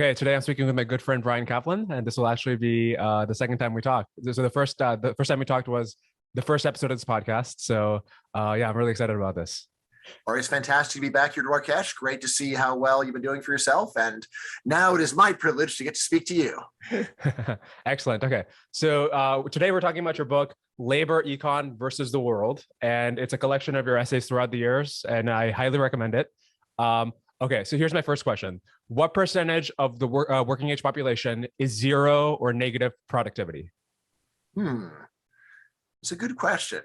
Okay, today I'm speaking with my good friend Bryan Caplan, and this will actually be the second time we talked. So the first time we talked was the first episode of this podcast. So yeah, I'm really excited about this. All right, it's fantastic to be back here, Dwarkesh. Great to see how well you've been doing for yourself. And now it is my privilege to get to speak to you. Excellent. Okay, so today we're talking about your book, Labor, Econ Versus the World, and it's a collection of your essays throughout the years, and I highly recommend it. Okay, so here's my first question. What percentage of the working age population is zero or negative productivity? It's a good question.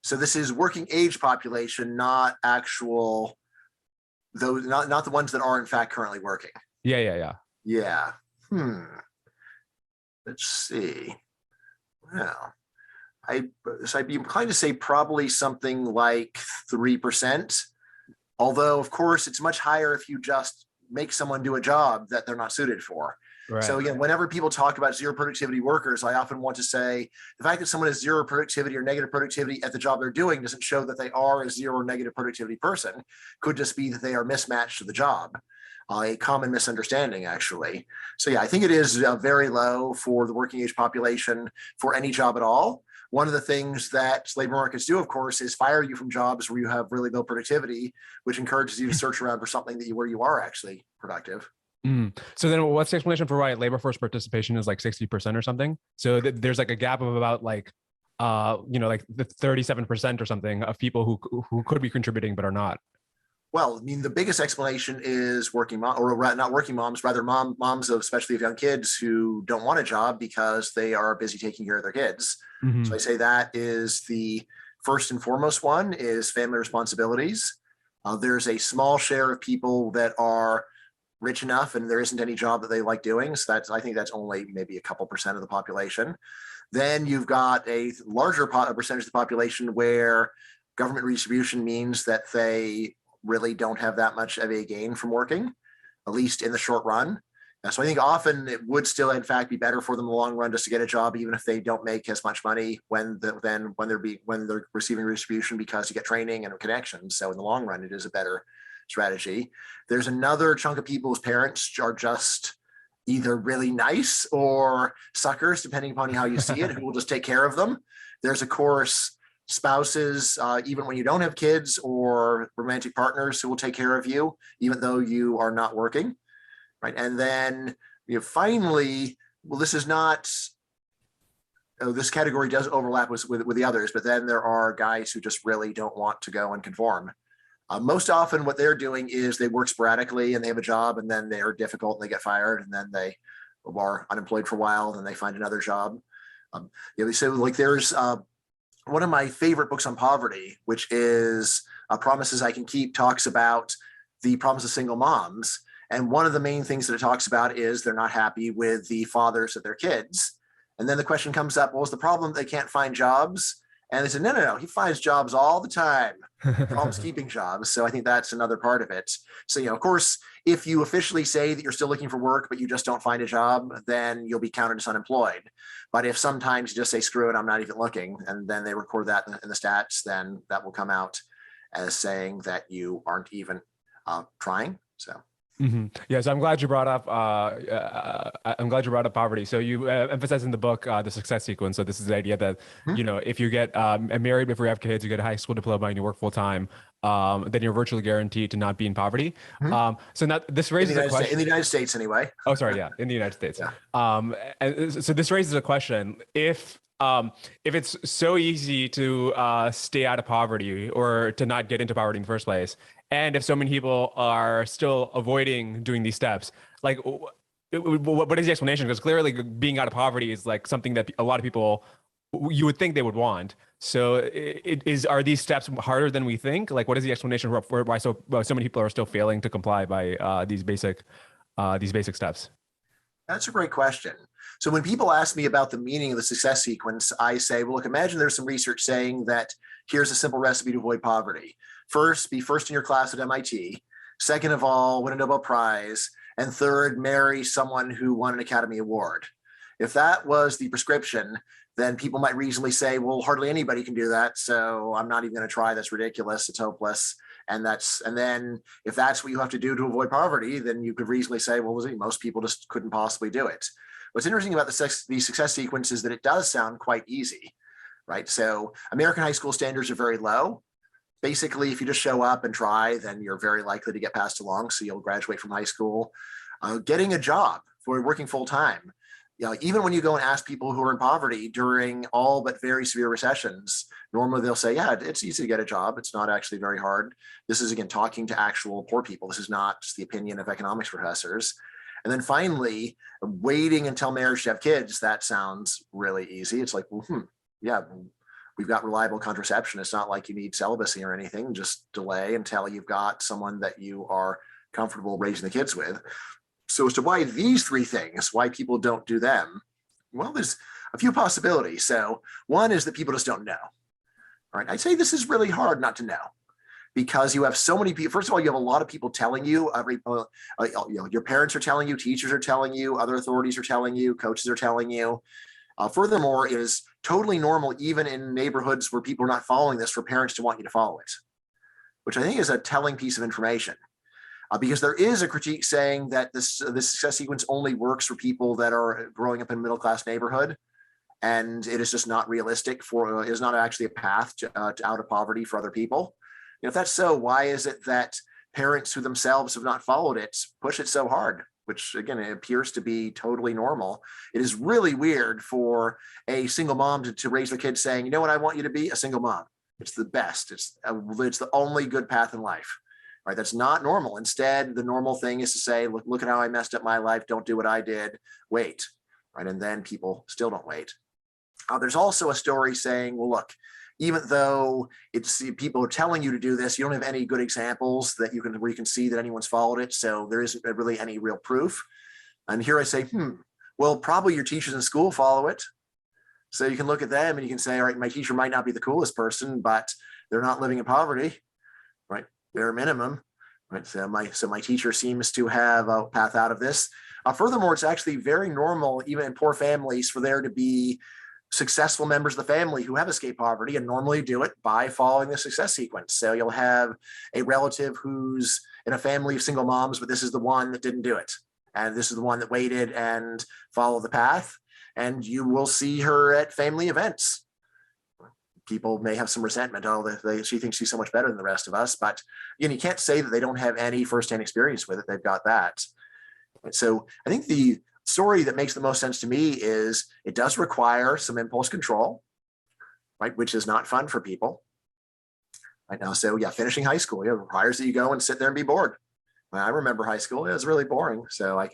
So this is working age population, not actual, those, not the ones that are in fact currently working. Yeah. Let's see. Well, I'd be inclined to say probably something like 3%. Although, of course, it's much higher if you just make someone do a job that they're not suited for. Right. So again, whenever people talk about zero productivity workers, I often want to say the fact that someone has zero productivity or negative productivity at the job they're doing doesn't show that they are a zero or negative productivity person. Could just be that they are mismatched to the job. A common misunderstanding, actually. So yeah, I think it is very low for the working age population for any job at all. One of the things that labor markets do, of course, is fire you from jobs where you have really low productivity, which encourages you to search around for something where you are actually productive. So then what's the explanation for why labor force participation is like 60% or something? So there's like a gap of about like, like the 37% or something of people who could be contributing but are not. Well, I mean, the biggest explanation is working mom, or not working moms, rather moms of especially of young kids who don't want a job because they are busy taking care of their kids. So I say that is the first and foremost one is family responsibilities. There's a small share of people that are rich enough and there isn't any job that they like doing. So I think that's only maybe a couple percent of the population. Then you've got a larger percentage of the population where government redistribution means that they really don't have that much of a gain from working, at least in the short run. So I think often it would still, in fact, be better for them in the long run just to get a job, even if they don't make as much money when they're receiving redistribution, because you get training and connections. So in the long run, it is a better strategy. There's another chunk of people whose parents are just either really nice or suckers, depending upon how you see it, who will just take care of them. There's, of course, spouses, even when you don't have kids, or romantic partners who will take care of you, even though you are not working. Right. And then finally, well, this is not, this category does overlap with the others, but then there are guys who just really don't want to go and conform. Most often what they're doing is they work sporadically and they have a job and then they're difficult and they get fired and then they are unemployed for a while and then they find another job. So like there's one of my favorite books on poverty, which is Promises I Can Keep, talks about the problems of single moms. And one of the main things that it talks about is they're not happy with the fathers of their kids. And then the question comes up, well, is the problem they can't find jobs? And they said, no, he finds jobs all the time. The problem's keeping jobs. So I think that's another part of it. So, of course, if you officially say that you're still looking for work, but you just don't find a job, then you'll be counted as unemployed. But if sometimes you just say, screw it, I'm not even looking, and then they record that in the stats, then that will come out as saying that you aren't even trying. So. Yeah, so I'm glad you brought up. Poverty. So you emphasize in the book the success sequence. So this is the idea that if you get married before you have kids, you get a high school diploma, and you work full time, then you're virtually guaranteed to not be in poverty. So now this raises a question in the United States, anyway. Oh, sorry, yeah, in the United States. Yeah. And so this raises a question: if it's so easy to stay out of poverty or to not get into poverty in the first place, and if so many people are still avoiding doing these steps, like what is the explanation? Because clearly being out of poverty is like something that a lot of people, you would think they would want. So are these steps harder than we think? Like, what is the explanation for why so many people are still failing to comply by these basic steps? That's a great question. So when people ask me about the meaning of the success sequence, I say, well, look, imagine there's some research saying that here's a simple recipe to avoid poverty. First, be first in your class at MIT. Second of all, win a Nobel Prize. And third, marry someone who won an Academy Award. If that was the prescription, then people might reasonably say, well, hardly anybody can do that, so I'm not even going to try. That's ridiculous. It's hopeless. And then if that's what you have to do to avoid poverty, then you could reasonably say, well, most people just couldn't possibly do it. What's interesting about the success sequence is that it does sound quite easy, right? So American high school standards are very low. Basically, if you just show up and try, then you're very likely to get passed along. So you'll graduate from high school. Getting a job for working full time. Even when you go and ask people who are in poverty during all but very severe recessions, normally they'll say, yeah, it's easy to get a job. It's not actually very hard. This is, again, talking to actual poor people. This is not just the opinion of economics professors. And then finally, waiting until marriage to have kids, that sounds really easy. It's like, well, yeah, we've got reliable contraception. It's not like you need celibacy or anything. Just delay until you've got someone that you are comfortable raising the kids with. So as to why these three things, why people don't do them, well, there's a few possibilities. So one is that people just don't know. All right, I'd say this is really hard not to know, because you have so many people. First of all, you have a lot of people telling you, your parents are telling you, teachers are telling you, other authorities are telling you, coaches are telling you. Furthermore, it is totally normal, even in neighborhoods where people are not following this, for parents to want you to follow it, which I think is a telling piece of information. Because there is a critique saying that this success sequence only works for people that are growing up in a middle-class neighborhood, and it is just not realistic it is not actually a path to out of poverty for other people. If that's so, why is it that parents who themselves have not followed it push it so hard? Which, again, it appears to be totally normal. It is really weird for a single mom to raise their kids saying, you know what, I want you to be a single mom. It's the best. It's the only good path in life. Right? That's not normal. Instead, the normal thing is to say, look at how I messed up my life. Don't do what I did. Wait. Right? And then people still don't wait. There's also a story saying, well, look, even though people are telling you to do this, you don't have any good examples where you can see that anyone's followed it. So there isn't really any real proof. And here I say, well, probably your teachers in school follow it. So you can look at them and you can say, all right, my teacher might not be the coolest person, but they're not living in poverty, right? Bare minimum, right? So my teacher seems to have a path out of this. Furthermore, it's actually very normal, even in poor families, for there to be successful members of the family who have escaped poverty, and normally do it by following the success sequence. So you'll have a relative who's in a family of single moms, but this is the one that didn't do it. And this is the one that waited and followed the path. And you will see her at family events. People may have some resentment. She thinks she's so much better than the rest of us. But again, you can't say that they don't have any firsthand experience with it. They've got that. So I think the story that makes the most sense to me is it does require some impulse control, right? Which is not fun for people right now. So yeah, finishing high school, it requires that you go and sit there and be bored. I remember high school; it was really boring. So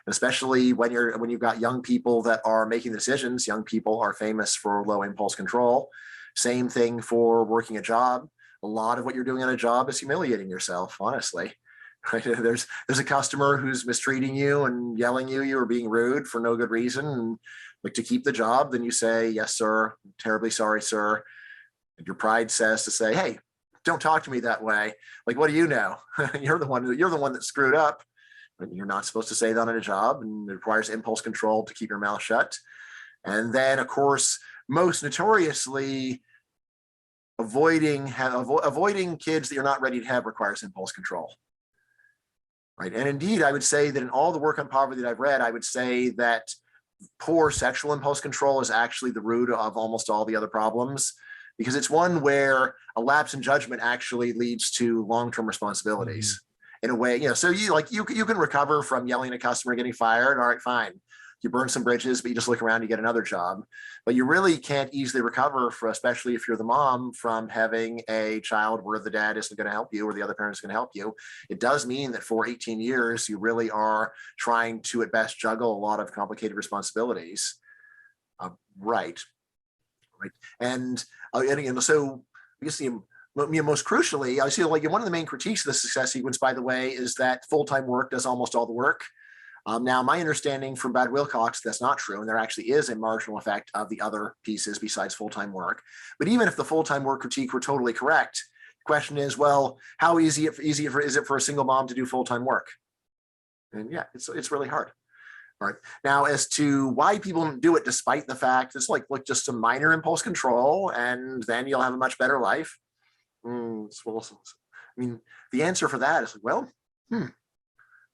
especially when you've got young people that are making decisions. Young people are famous for low impulse control. Same thing for working a job. A lot of what you're doing on a job is humiliating yourself, honestly. Right? There's a customer who's mistreating you and yelling you or being rude for no good reason. And to keep the job, then you say, yes, sir, I'm terribly sorry, sir. And your pride says to say, hey, don't talk to me that way. What do you know? You're the one that screwed up. And you're not supposed to say that on a job, and it requires impulse control to keep your mouth shut. And then, of course, most notoriously, avoiding kids that you're not ready to have requires impulse control. Right. And indeed, I would say that in all the work on poverty that I've read, I would say that poor sexual impulse control is actually the root of almost all the other problems, because it's one where a lapse in judgment actually leads to long-term responsibilities in a way. So you can recover from yelling at a customer, getting fired. All right, fine. You burn some bridges, but you just look around, you get another job. But you really can't easily recover, especially if you're the mom, from having a child where the dad isn't going to help you or the other parent is going to help you. It does mean that for 18 years, you really are trying to, at best, juggle a lot of complicated responsibilities. Right. And so I guess most crucially, I see one of the main critiques of the success sequence, by the way, is that full-time work does almost all the work. Now, my understanding from Brad Wilcox, that's not true, and there actually is a marginal effect of the other pieces besides full-time work. But even if the full-time work critique were totally correct, the question is, well, how easy is it for a single mom to do full-time work? And yeah, it's really hard. All right. Now, as to why people don't do it, despite the fact it's just some minor impulse control, and then you'll have a much better life. I mean, the answer for that is, well,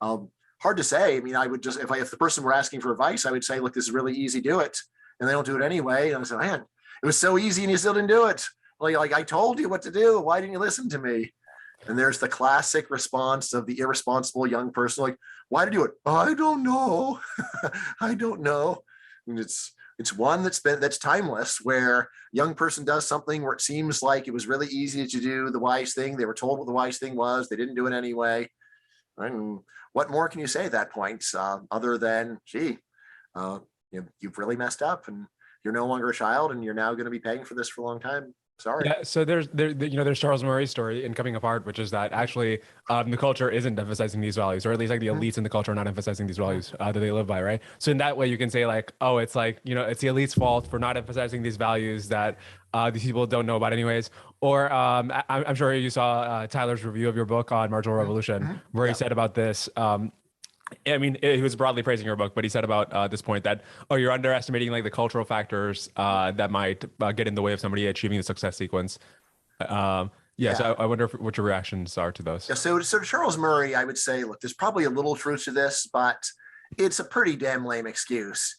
hard to say. I mean, I would just, if the person were asking for advice, I would say, look, this is really easy, do it. And they don't do it anyway. And I said, man, it was so easy and you still didn't do it. Like I told you what to do. Why didn't you listen to me? And there's the classic response of the irresponsible young person, like, why did you do it? I don't know. I don't know. And it's one that's timeless, where young person does something where it seems like it was really easy to do the wise thing. They were told what the wise thing was. They didn't do it anyway. And what more can you say at that point, other than, gee, you've really messed up and you're no longer a child and you're now going to be paying for this for a long time. Sorry. Yeah, so there's Charles Murray's story in Coming Apart, which is that actually the culture isn't emphasizing these values, or at least like the elites in the culture are not emphasizing these values that they live by, right? So in that way, you can say like, oh, it's like, it's the elite's fault for not emphasizing these values that these people don't know about anyways. Or I'm sure you saw Tyler's review of your book on Marginal Revolution, where he said about this. I mean, he was broadly praising your book, but he said about this point that, oh, you're underestimating like the cultural factors that might get in the way of somebody achieving the success sequence. So I wonder what your reactions are to those. Yeah, so Charles Murray, I would say, look, there's probably a little truth to this, but it's a pretty damn lame excuse.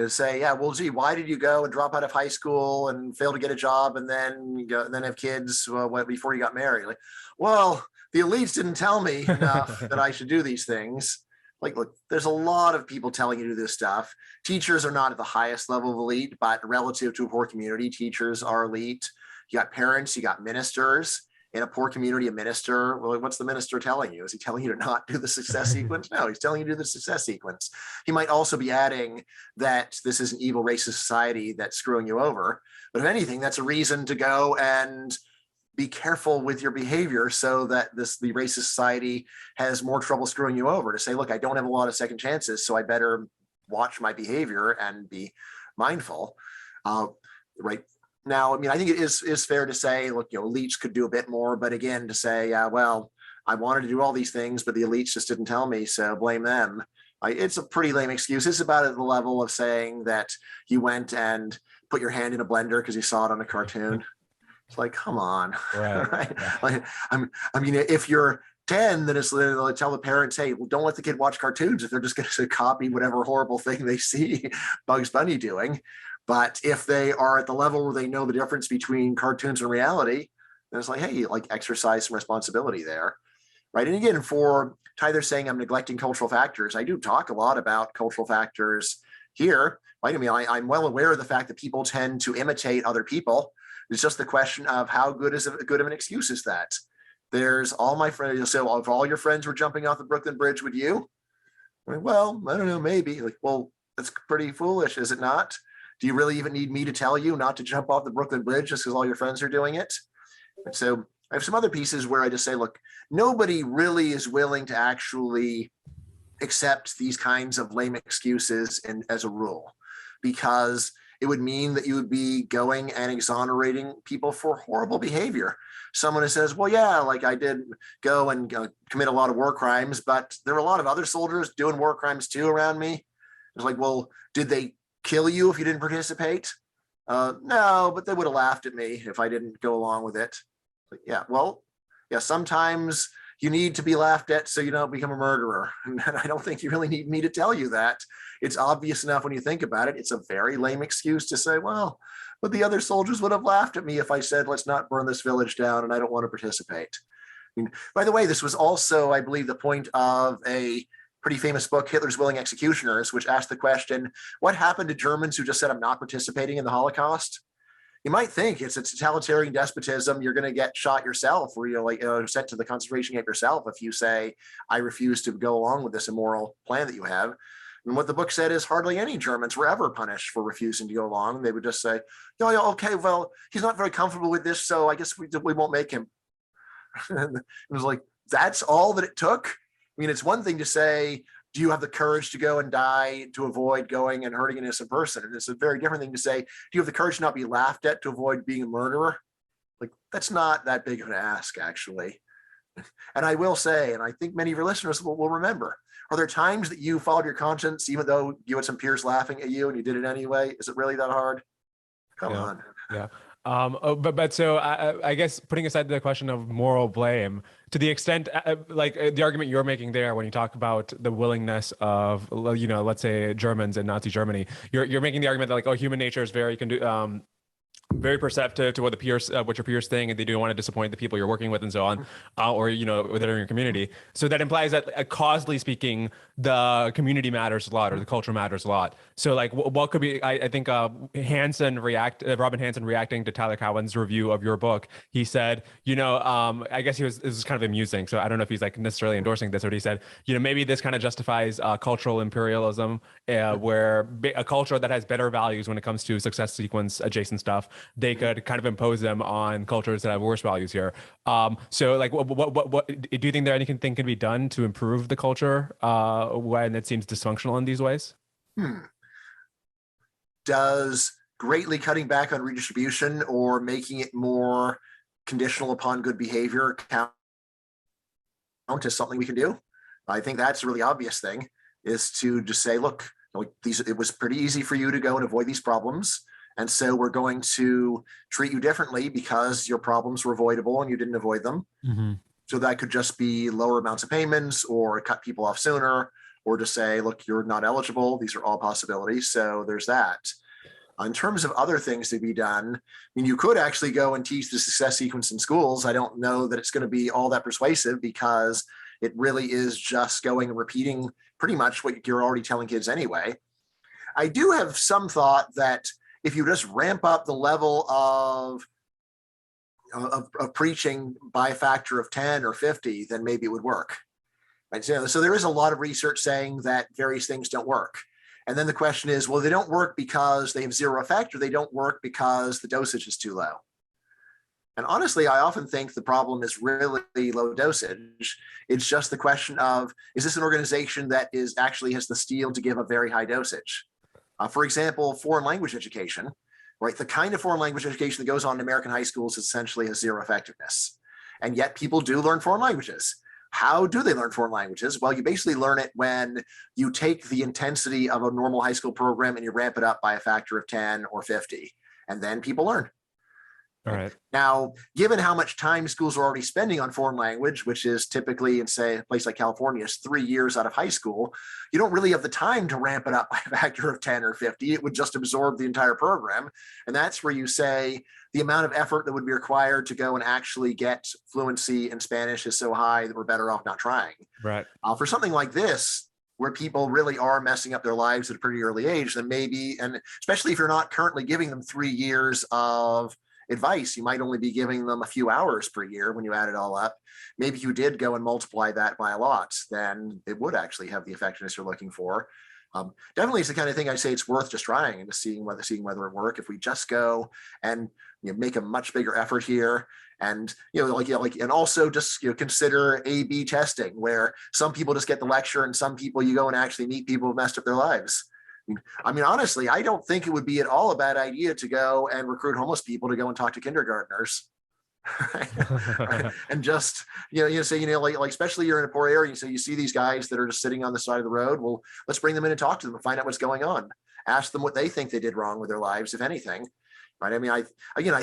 Say, yeah, well, gee, why did you go and drop out of high school and fail to get a job and then have kids before you got married? Like, well, the elites didn't tell me enough that I should do these things. Like, look, there's a lot of people telling you to do this stuff. Teachers are not at the highest level of elite, but relative to a poor community, teachers are elite. You got parents, you got ministers. In a poor community, a minister, well, what's the minister telling you? Is he telling you to not do the success sequence? No, he's telling you to do the success sequence. He might also be adding that this is an evil racist society that's screwing you over. But if anything, that's a reason to go and be careful with your behavior so that the racist society has more trouble screwing you over, to say, look, I don't have a lot of second chances, so I better watch my behavior and be mindful. Right now, I mean, I think it is fair to say, look, elites could do a bit more, but again, to say, well, I wanted to do all these things, but the elites just didn't tell me, so blame them. It's a pretty lame excuse. It's about at the level of saying that you went and put your hand in a blender because you saw it on a cartoon. It's like, come on. Right. Yeah. Like, I mean, if you're 10, then it's literally tell the parents, hey, well, don't let the kid watch cartoons if they're just going to copy whatever horrible thing they see Bugs Bunny doing. But if they are at the level where they know the difference between cartoons and reality, then it's like, hey, like, exercise some responsibility there. Right. And again, for Tyler saying I'm neglecting cultural factors, I do talk a lot about cultural factors here. Right. I mean, I'm well aware of the fact that people tend to imitate other people. It's just the question of how good of an excuse is that? There's all my friends. You'll say, well, if all your friends were jumping off the Brooklyn Bridge, would you? Well, I don't know, maybe. Like, well, that's pretty foolish, is it not? Do you really even need me to tell you not to jump off the Brooklyn Bridge just because all your friends are doing it? And so I have some other pieces where I just say, look, nobody really is willing to actually accept these kinds of lame excuses as a rule, because it would mean that you would be going and exonerating people for horrible behavior. Someone who says, well, yeah, like I did go and commit a lot of war crimes, but there were a lot of other soldiers doing war crimes too around me. It's like, well, did they kill you if you didn't participate? No, but they would have laughed at me if I didn't go along with it. But yeah, well, yeah, sometimes you need to be laughed at so you don't become a murderer. And I don't think you really need me to tell you that. It's obvious enough when you think about it. It's a very lame excuse to say, well, but the other soldiers would have laughed at me if I said, let's not burn this village down and I don't want to participate. I mean, by the way, this was also, I believe, the point of a pretty famous book, Hitler's Willing Executioners, which asked the question, what happened to Germans who just said, I'm not participating in the Holocaust? You might think it's a totalitarian despotism. You're going to get shot yourself, or sent to the concentration camp yourself if you say, I refuse to go along with this immoral plan that you have. And what the book said is hardly any Germans were ever punished for refusing to go along. They would just say, okay, well, he's not very comfortable with this, so I guess we won't make him. And it was like, that's all that it took? I mean, it's one thing to say, do you have the courage to go and die to avoid going and hurting an innocent person? And it's a very different thing to say, do you have the courage to not be laughed at to avoid being a murderer? Like, that's not that big of an ask, actually. And I will say, and I think many of your listeners will remember, are there times that you followed your conscience, even though you had some peers laughing at you and you did it anyway? Is it really that hard? Come on. Yeah. But so I guess putting aside the question of moral blame, to the extent the argument you're making there when you talk about the willingness of, let's say Germans in Nazi Germany, you're making the argument that like, oh, human nature is very perceptive to what the peers, what your peers think, and they don't want to disappoint the people you're working with and so on, or within your community. So that implies that, causally speaking, the community matters a lot, or the culture matters a lot. So like, what could be? I think Robin Hanson reacting to Tyler Cowen's review of your book, he said, I guess this is kind of amusing. So I don't know if he's like necessarily endorsing this, but he said, maybe this kind of justifies cultural imperialism, where a culture that has better values when it comes to success sequence adjacent stuff, they could kind of impose them on cultures that have worse values here. So like, what do you think there anything can be done to improve the culture when it seems dysfunctional in these ways? Does greatly cutting back on redistribution or making it more conditional upon good behavior count as something we can do? I think that's a really obvious thing, is to just say, look, it was pretty easy for you to go and avoid these problems. And so we're going to treat you differently because your problems were avoidable and you didn't avoid them. Mm-hmm. So that could just be lower amounts of payments, or cut people off sooner, or just say, look, you're not eligible. These are all possibilities. So there's that. In terms of other things to be done, I mean, you could actually go and teach the success sequence in schools. I don't know that it's going to be all that persuasive, because it really is just going and repeating pretty much what you're already telling kids anyway. I do have some thought that if you just ramp up the level of preaching by a factor of 10 or 50, then maybe it would work. Right? So there is a lot of research saying that various things don't work. And then the question is, well, they don't work because they have zero effect, or they don't work because the dosage is too low. And honestly, I often think the problem is really low dosage. It's just the question of, is this an organization that actually has the steel to give a very high dosage? For example, foreign language education, right? The kind of foreign language education that goes on in American high schools essentially has zero effectiveness. And yet people do learn foreign languages. How do they learn foreign languages? Well, you basically learn it when you take the intensity of a normal high school program and you ramp it up by a factor of 10 or 50, and then people learn. All right. Now, given how much time schools are already spending on foreign language, which is typically in, say, a place like California, is 3 years out of high school, you don't really have the time to ramp it up by a factor of 10 or 50. It would just absorb the entire program. And that's where you say the amount of effort that would be required to go and actually get fluency in Spanish is so high that we're better off not trying. Right. For something like this, where people really are messing up their lives at a pretty early age, then maybe, and especially if you're not currently giving them 3 years of advice, you might only be giving them a few hours per year when you add it all up. Maybe you did go and multiply that by a lot, then it would actually have the effectiveness you're looking for. Definitely, it's the kind of thing I say it's worth just trying and just seeing whether it work. If we just go and make a much bigger effort here, and and also just consider A/B testing, where some people just get the lecture and some people you go and actually meet people who messed up their lives. I mean, honestly, I don't think it would be at all a bad idea to go and recruit homeless people to go and talk to kindergartners. Right? And just, say, like especially you're in a poor area, so you see these guys that are just sitting on the side of the road. Well, let's bring them in and talk to them and find out what's going on. Ask them what they think they did wrong with their lives, if anything. Right. I mean, I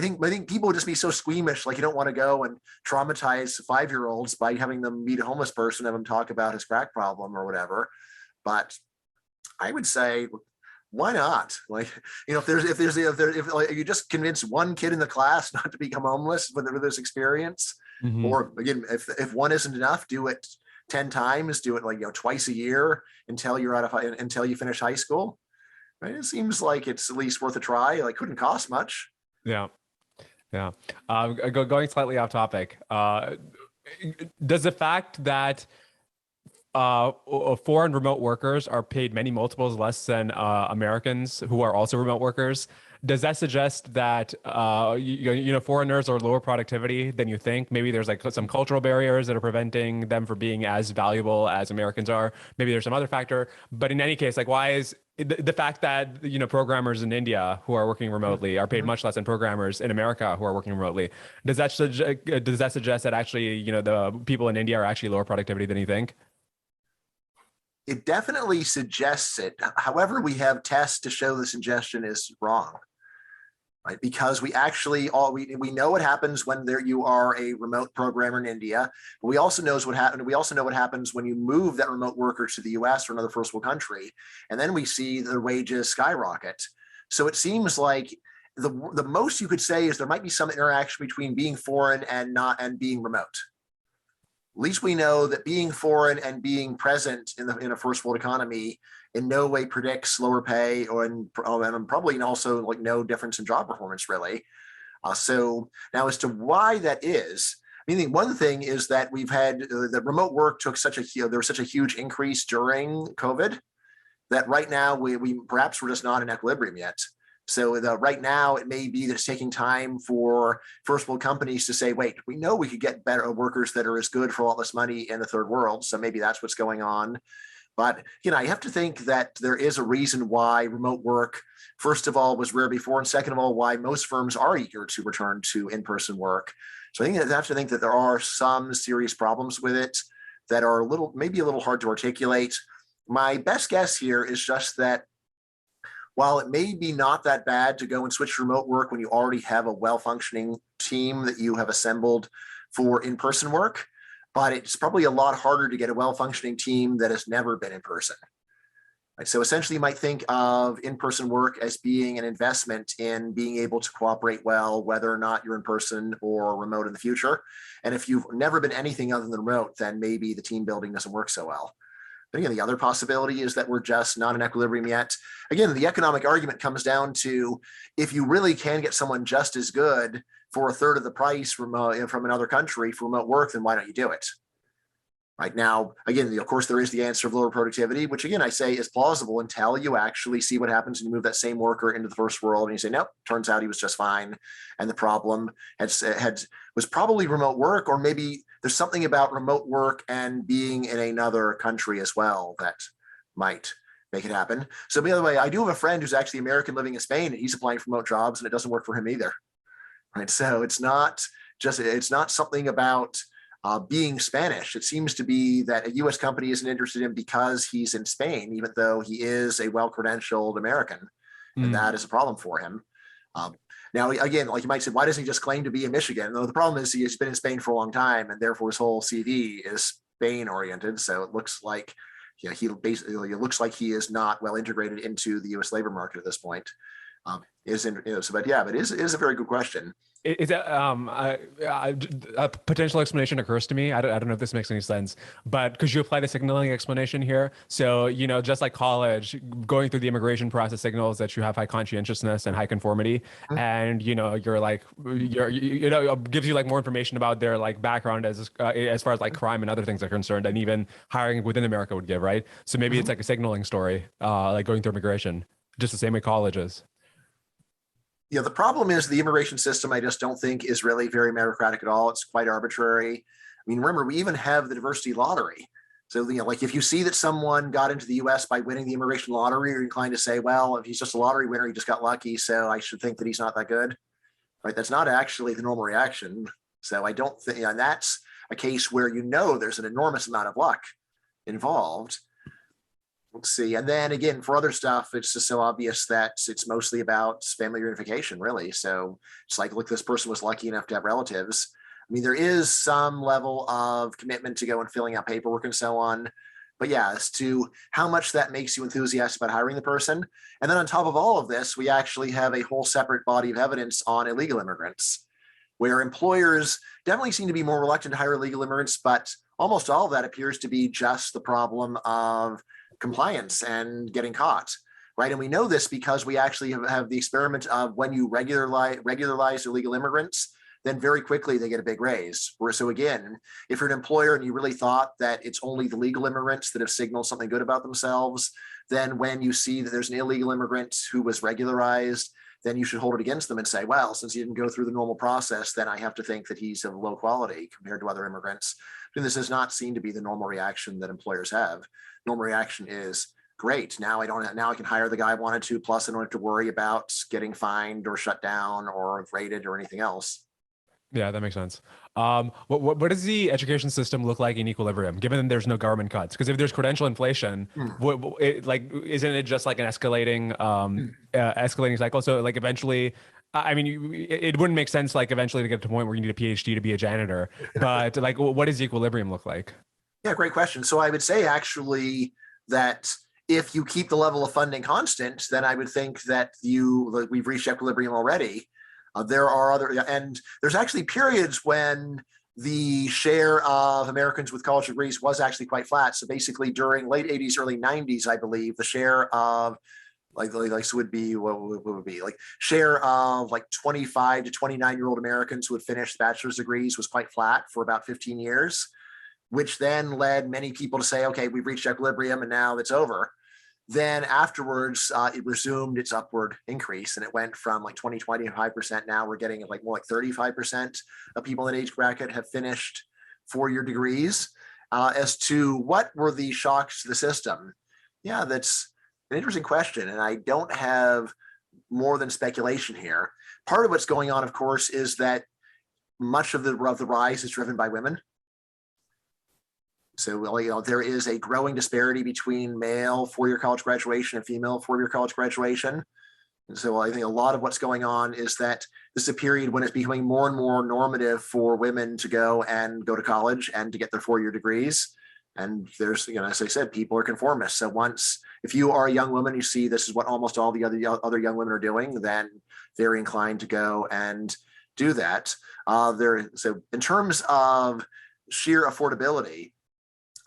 think people would just be so squeamish, like you don't want to go and traumatize 5-year-olds by having them meet a homeless person, have them talk about his crack problem or whatever. But I would say, why not? Like, if you just convince one kid in the class not to become homeless with this experience, mm-hmm. Or again, if one isn't enough, do it 10 times, do it twice a year until until you finish high school. Right? It seems like it's at least worth a try. Like, couldn't cost much. Yeah. Yeah. Going slightly off topic. Does the fact that foreign remote workers are paid many multiples less than Americans who are also remote workers, does that suggest that foreigners are lower productivity than you think? Maybe there's like some cultural barriers that are preventing them from being as valuable as Americans are. Maybe there's some other factor. But in any case, like, why is the fact that programmers in India who are working remotely are paid much less than programmers in America who are working remotely? Does that suggest that actually the people in India are actually lower productivity than you think? It definitely suggests it. However, we have tests to show the suggestion is wrong. right? Because we actually we know what happens when you are a remote programmer in India, but we also know what happens when you move that remote worker to the US or another first world country, and then we see their wages skyrocket. So it seems like the most you could say is there might be some interaction between being foreign and being remote. At least we know that being foreign and being present in a first world economy in no way predicts lower pay and probably also like no difference in job performance really. So now as to why that is, I mean, one thing is that we've had the remote work there was such a huge increase during COVID that right now we perhaps we're just not in equilibrium yet. So right now, it may be that it's taking time for first world companies to say, wait, we know we could get better workers that are as good for all this money in the third world. So maybe that's what's going on. But, you have to think that there is a reason why remote work, first of all, was rare before. And second of all, why most firms are eager to return to in-person work. So I think I have to think that there are some serious problems with it that are maybe a little hard to articulate. My best guess here is just that while it may be not that bad to go and switch to remote work when you already have a well-functioning team that you have assembled for in-person work, but it's probably a lot harder to get a well-functioning team that has never been in person. Right? So essentially you might think of in-person work as being an investment in being able to cooperate well, whether or not you're in person or remote in the future. And if you've never been anything other than remote, then maybe the team building doesn't work so well. But again, the other possibility is that we're just not in equilibrium yet. Again, the economic argument comes down to if you really can get someone just as good for a third of the price from another country for remote work, then why don't you do it? Right now, again, of course, there is the answer of lower productivity, which again, I say is plausible until you actually see what happens when you move that same worker into the first world and you say, nope, turns out he was just fine. And the problem was probably remote work, or maybe there's something about remote work and being in another country as well that might make it happen. So by the way, I do have a friend who's actually American living in Spain, and he's applying for remote jobs and it doesn't work for him either. Right. So it's not something about being Spanish. It seems to be that a US company isn't interested in him because he's in Spain, even though he is a well-credentialed American. And that is a problem for him. Now, again, like you might say, why doesn't he just claim to be in Michigan? Though the problem is he's been in Spain for a long time, and therefore his whole CV is Spain oriented. So it looks like it looks like he is not well integrated into the US labor market at this point. But it is a very good question. Is that a potential explanation occurs to me? I don't know if this makes any sense, but could you apply the signaling explanation here? So, just like college, going through the immigration process signals that you have high conscientiousness and high conformity, and you're like gives you like more information about their like background as far as like crime and other things are concerned, and even hiring within America would give, right? So maybe it's like a signaling story, like going through immigration, just the same way college is. Yeah, the problem is the immigration system, I just don't think is really very meritocratic at all. It's quite arbitrary. I mean, remember, we even have the diversity lottery. So, like if you see that someone got into the US by winning the immigration lottery, you're inclined to say, well, if he's just a lottery winner, he just got lucky, so I should think that he's not that good. Right? That's not actually the normal reaction. So I don't think, and that's a case where there's an enormous amount of luck involved. Let's see. And then again, for other stuff, it's just so obvious that it's mostly about family reunification, really. So it's like, look, this person was lucky enough to have relatives. I mean, there is some level of commitment to go and filling out paperwork and so on. But yeah, as to how much that makes you enthusiastic about hiring the person. And then on top of all of this, we actually have a whole separate body of evidence on illegal immigrants, where employers definitely seem to be more reluctant to hire illegal immigrants, but almost all of that appears to be just the problem of compliance and getting caught, right? And we know this because we actually have the experiment of when you regularize illegal immigrants, then very quickly they get a big raise. So again, if you're an employer and you really thought that it's only the legal immigrants that have signaled something good about themselves, then when you see that there's an illegal immigrant who was regularized, then you should hold it against them and say, well, since he didn't go through the normal process, then I have to think that he's of low quality compared to other immigrants. And this does not seem to be the normal reaction that employers have. Normal reaction is, great, now I can hire the guy I wanted to, plus I don't have to worry about getting fined or shut down or raided or anything else. Yeah, that makes sense. What does the education system look like in equilibrium, given that there's no government cuts? Because if there's credential inflation, isn't it just like an escalating cycle? So like eventually, I mean, it wouldn't make sense like eventually to get to a point where you need a PhD to be a janitor, but like, what does the equilibrium look like? Yeah, great question. So I would say actually that if you keep the level of funding constant, then I would think that we've reached equilibrium already. There are other, and there's actually periods when the share of Americans with college degrees was actually quite flat. So basically during late 80s, early 90s, I believe the share of so would be what would be like share of like 25 to 29-year-old Americans who had finished bachelor's degrees was quite flat for about 15 years, which then led many people to say, okay, we've reached equilibrium and now it's over. Then afterwards, it resumed its upward increase, and it went from like 25%. Now we're getting like more like 35% of people in that age bracket have finished four-year degrees. As to what were the shocks to the system? Yeah, that's an interesting question, and I don't have more than speculation here. Part of what's going on, of course, is that much of the rise is driven by women. So there is a growing disparity between male four-year college graduation and female four-year college graduation. And so I think a lot of what's going on is that this is a period when it's becoming more and more normative for women to go to college and to get their four-year degrees. And there's, as I said, people are conformists. So if you are a young woman, you see this is what almost all the other young women are doing, then very inclined to go and do that. So in terms of sheer affordability,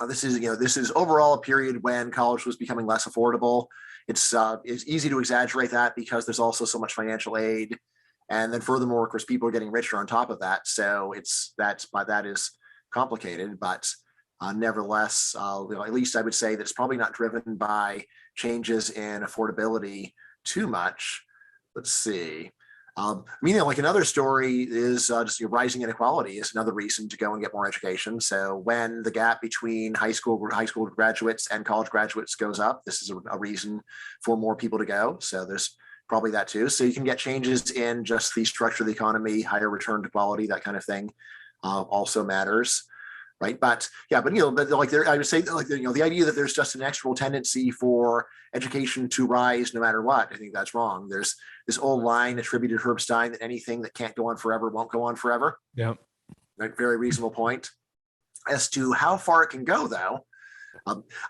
this is overall a period when college was becoming less affordable. It's easy to exaggerate that because there's also so much financial aid, and then furthermore, of course, people are getting richer on top of that. So that is complicated, but nevertheless, at least I would say that it's probably not driven by changes in affordability too much. Let's see. Like another story is just rising inequality is another reason to go and get more education. So when the gap between high school graduates and college graduates goes up, this is a reason for more people to go. So there's probably that too. So you can get changes in just the structure of the economy, higher return to quality, that kind of thing also matters. Right. But I would say the idea that there's just an inexorable tendency for education to rise no matter what, I think that's wrong. There's this old line attributed to Herb Stein that anything that can't go on forever won't go on forever. Yeah. Right. Very reasonable point. As to how far it can go, though.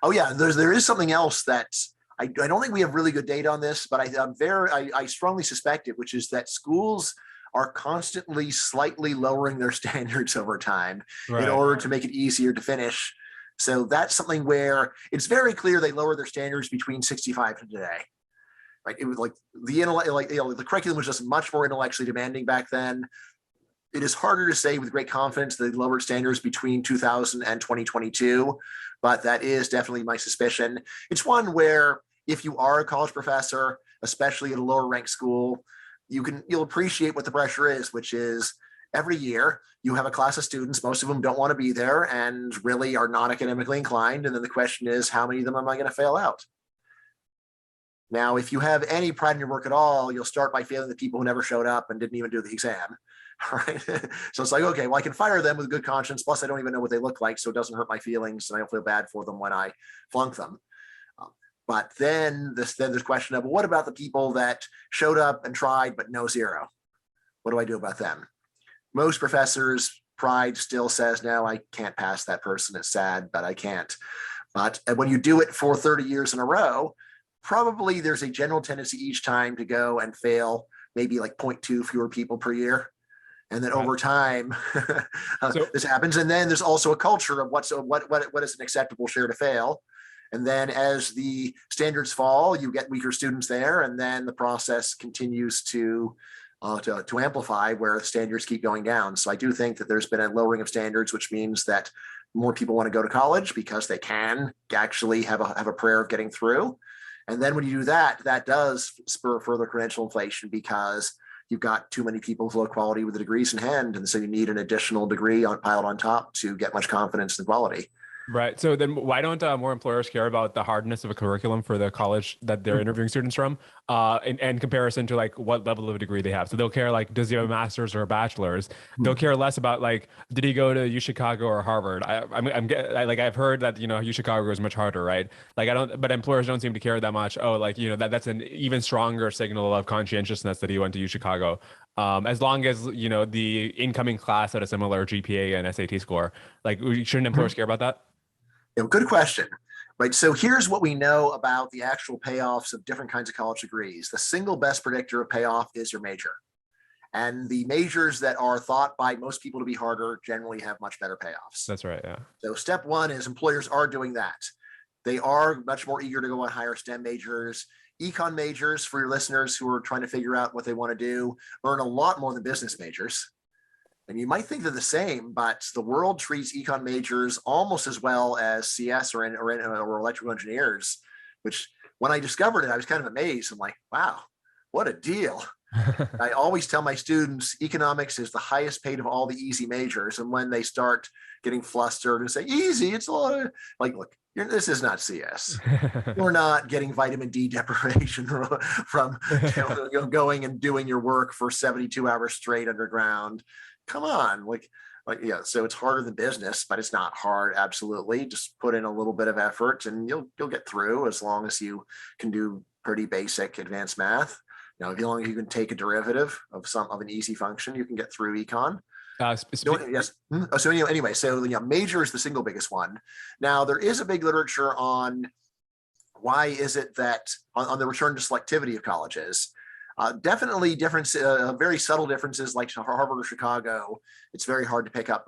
There is something else that I don't think we have really good data on this, but I strongly suspect it, which is that schools are constantly slightly lowering their standards over time in order to make it easier to finish. So that's something where it's very clear they lower their standards between 65 and today. Right? It was like the curriculum was just much more intellectually demanding back then. It is harder to say with great confidence that they lowered standards between 2000 and 2022, but that is definitely my suspicion. It's one where if you are a college professor, especially at a lower ranked school, you'll appreciate what the pressure is, which is every year you have a class of students, most of them don't want to be there and really are not academically inclined. And then the question is, how many of them am I going to fail out? Now, if you have any pride in your work at all, you'll start by failing the people who never showed up and didn't even do the exam. Right? So it's like, okay, well, I can fire them with good conscience. Plus, I don't even know what they look like, so it doesn't hurt my feelings, and I don't feel bad for them when I flunk them. But then there's question of, well, what about the people that showed up and tried but no zero? What do I do about them? Most professors' pride still says, no, I can't pass that person. It's sad, but I can't. But when you do it for 30 years in a row, probably there's a general tendency each time to go and fail maybe like 0.2 fewer people per year. And then over time, this happens. And then there's also a culture of what is an acceptable share to fail. And then as the standards fall, you get weaker students there. And then the process continues to amplify where the standards keep going down. So I do think that there's been a lowering of standards, which means that more people want to go to college because they can actually have a prayer of getting through. And then when you do that, that does spur further credential inflation because you've got too many people of low quality with the degrees in hand. And so you need an additional degree piled on top to get much confidence in quality. Right. So then why don't more employers care about the hardness of a curriculum for the college that they're interviewing students from in comparison to like what level of degree they have? So they'll care like, does he have a master's or a bachelor's? They'll care less about like, did he go to U Chicago or Harvard? Like I've heard that, U Chicago is much harder, right? Like I don't, but employers don't seem to care that much. Oh, like, that's an even stronger signal of conscientiousness that he went to U Chicago. As long as, the incoming class had a similar GPA and SAT score, like shouldn't employers care about that? Good question. Right. So here's what we know about the actual payoffs of different kinds of college degrees. The single best predictor of payoff is your major. And the majors that are thought by most people to be harder generally have much better payoffs. That's right. Yeah. So step one is employers are doing that. They are much more eager to go on higher STEM majors. Econ majors, for your listeners who are trying to figure out what they want to do, earn a lot more than business majors. And you might think they're the same, but the world treats econ majors almost as well as CS or electrical engineers, which when I discovered it, I was kind of amazed. I'm like, wow, what a deal. I always tell my students economics is the highest paid of all the easy majors. And when they start getting flustered and say, easy, it's a lot of, like, look, this is not CS. You're not getting vitamin D deprivation from going and doing your work for 72 hours straight underground. Come on, yeah. So it's harder than business, but it's not hard. Absolutely, just put in a little bit of effort, and you'll get through as long as you can do pretty basic advanced math. As long as you can take a derivative of an easy function, you can get through econ. Yes. So anyway, major is the single biggest one. Now there is a big literature on why is it that on the return to selectivity of colleges. Definitely very subtle differences like Harvard or Chicago. It's very hard to pick up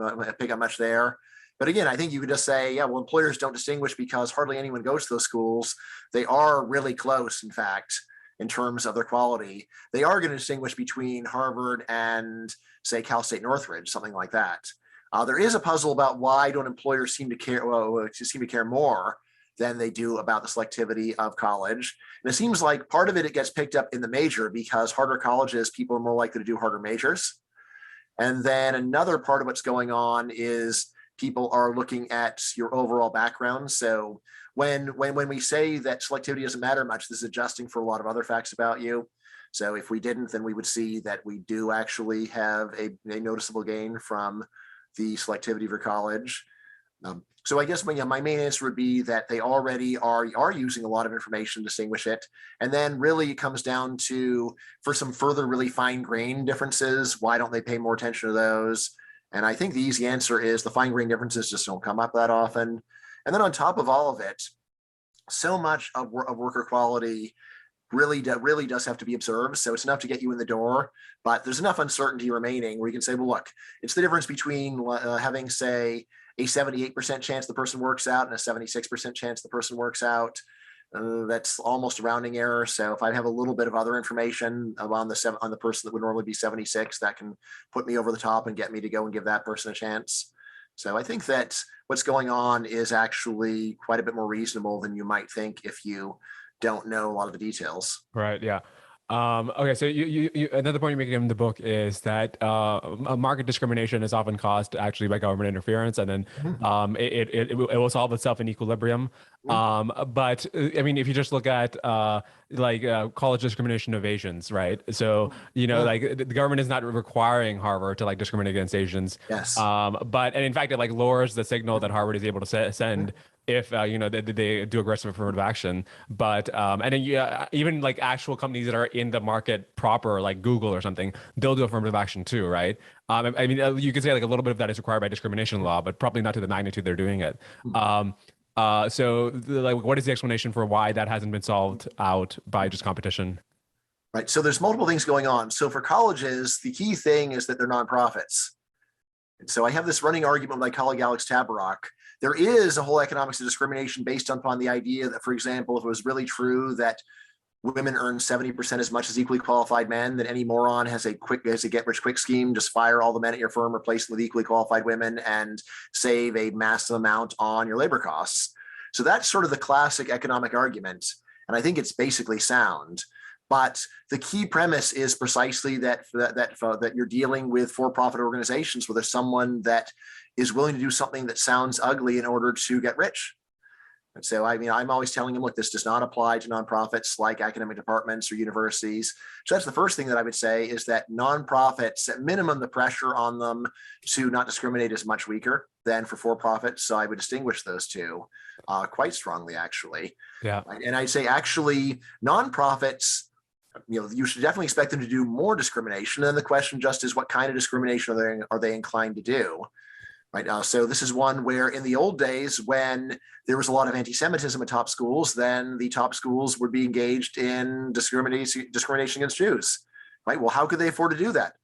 much there. But again, I think you could just say, yeah, well, employers don't distinguish because hardly anyone goes to those schools. They are really close, in fact, in terms of their quality. They are going to distinguish between Harvard and, say, Cal State Northridge, something like that. There is a puzzle about why don't employers seem to care more than they do about the selectivity of college. And it seems like part of it gets picked up in the major because harder colleges, people are more likely to do harder majors. And then another part of what's going on is people are looking at your overall background. So when we say that selectivity doesn't matter much, this is adjusting for a lot of other facts about you. So if we didn't, then we would see that we do actually have a noticeable gain from the selectivity of your college. So I guess my main answer would be that they already are using a lot of information to distinguish it. And then really it comes down to, for some further really fine-grained differences, why don't they pay more attention to those? And I think the easy answer is the fine-grained differences just don't come up that often. And then on top of all of it, so much of worker quality really does have to be observed. So it's enough to get you in the door, but there's enough uncertainty remaining where you can say, well, look, it's the difference between having, say, a 78% chance the person works out and a 76% chance the person works out. That's almost a rounding error. So if I have a little bit of other information on the person that would normally be 76, that can put me over the top and get me to go and give that person a chance. So I think that what's going on is actually quite a bit more reasonable than you might think if you don't know a lot of the details. Right. Yeah. Okay. So you another point you're making in the book is that market discrimination is often caused actually by government interference, and then it will solve itself in equilibrium. But I mean, if you just look at college discrimination of Asians, right? So like the government is not requiring Harvard to like discriminate against Asians. Yes. And in fact, it like lowers the signal that Harvard is able to send if they do aggressive affirmative action. But and then even like actual companies that are in the market proper, like Google or something, they'll do affirmative action too, right? I mean, you could say like a little bit of that is required by discrimination law, but probably not to the magnitude they're doing it. What is the explanation for why that hasn't been solved out by just competition? Right. So there's multiple things going on. So for colleges, the key thing is that they're nonprofits. And so I have this running argument with my colleague, Alex Tabarrok. There is a whole economics of discrimination based upon the idea that, for example, if it was really true that women earn 70% as much as equally qualified men, that any moron has a get-rich-quick scheme, just fire all the men at your firm, replace them with equally qualified women, and save a massive amount on your labor costs. So that's sort of the classic economic argument, and I think it's basically sound. But the key premise is precisely that you're dealing with for-profit organizations where there's someone that is willing to do something that sounds ugly in order to get rich. And so, I mean, I'm always telling them, look, this does not apply to nonprofits like academic departments or universities. So that's the first thing that I would say, is that nonprofits, at minimum, the pressure on them to not discriminate is much weaker than for profits. So I would distinguish those two quite strongly, actually. Yeah. And I'd say, actually, nonprofits, you should definitely expect them to do more discrimination. And then the question just is, what kind of discrimination are they inclined to do? Right now, so this is one where in the old days, when there was a lot of anti-Semitism at top schools, then the top schools would be engaged in discrimination against Jews. Right? Well, how could they afford to do that?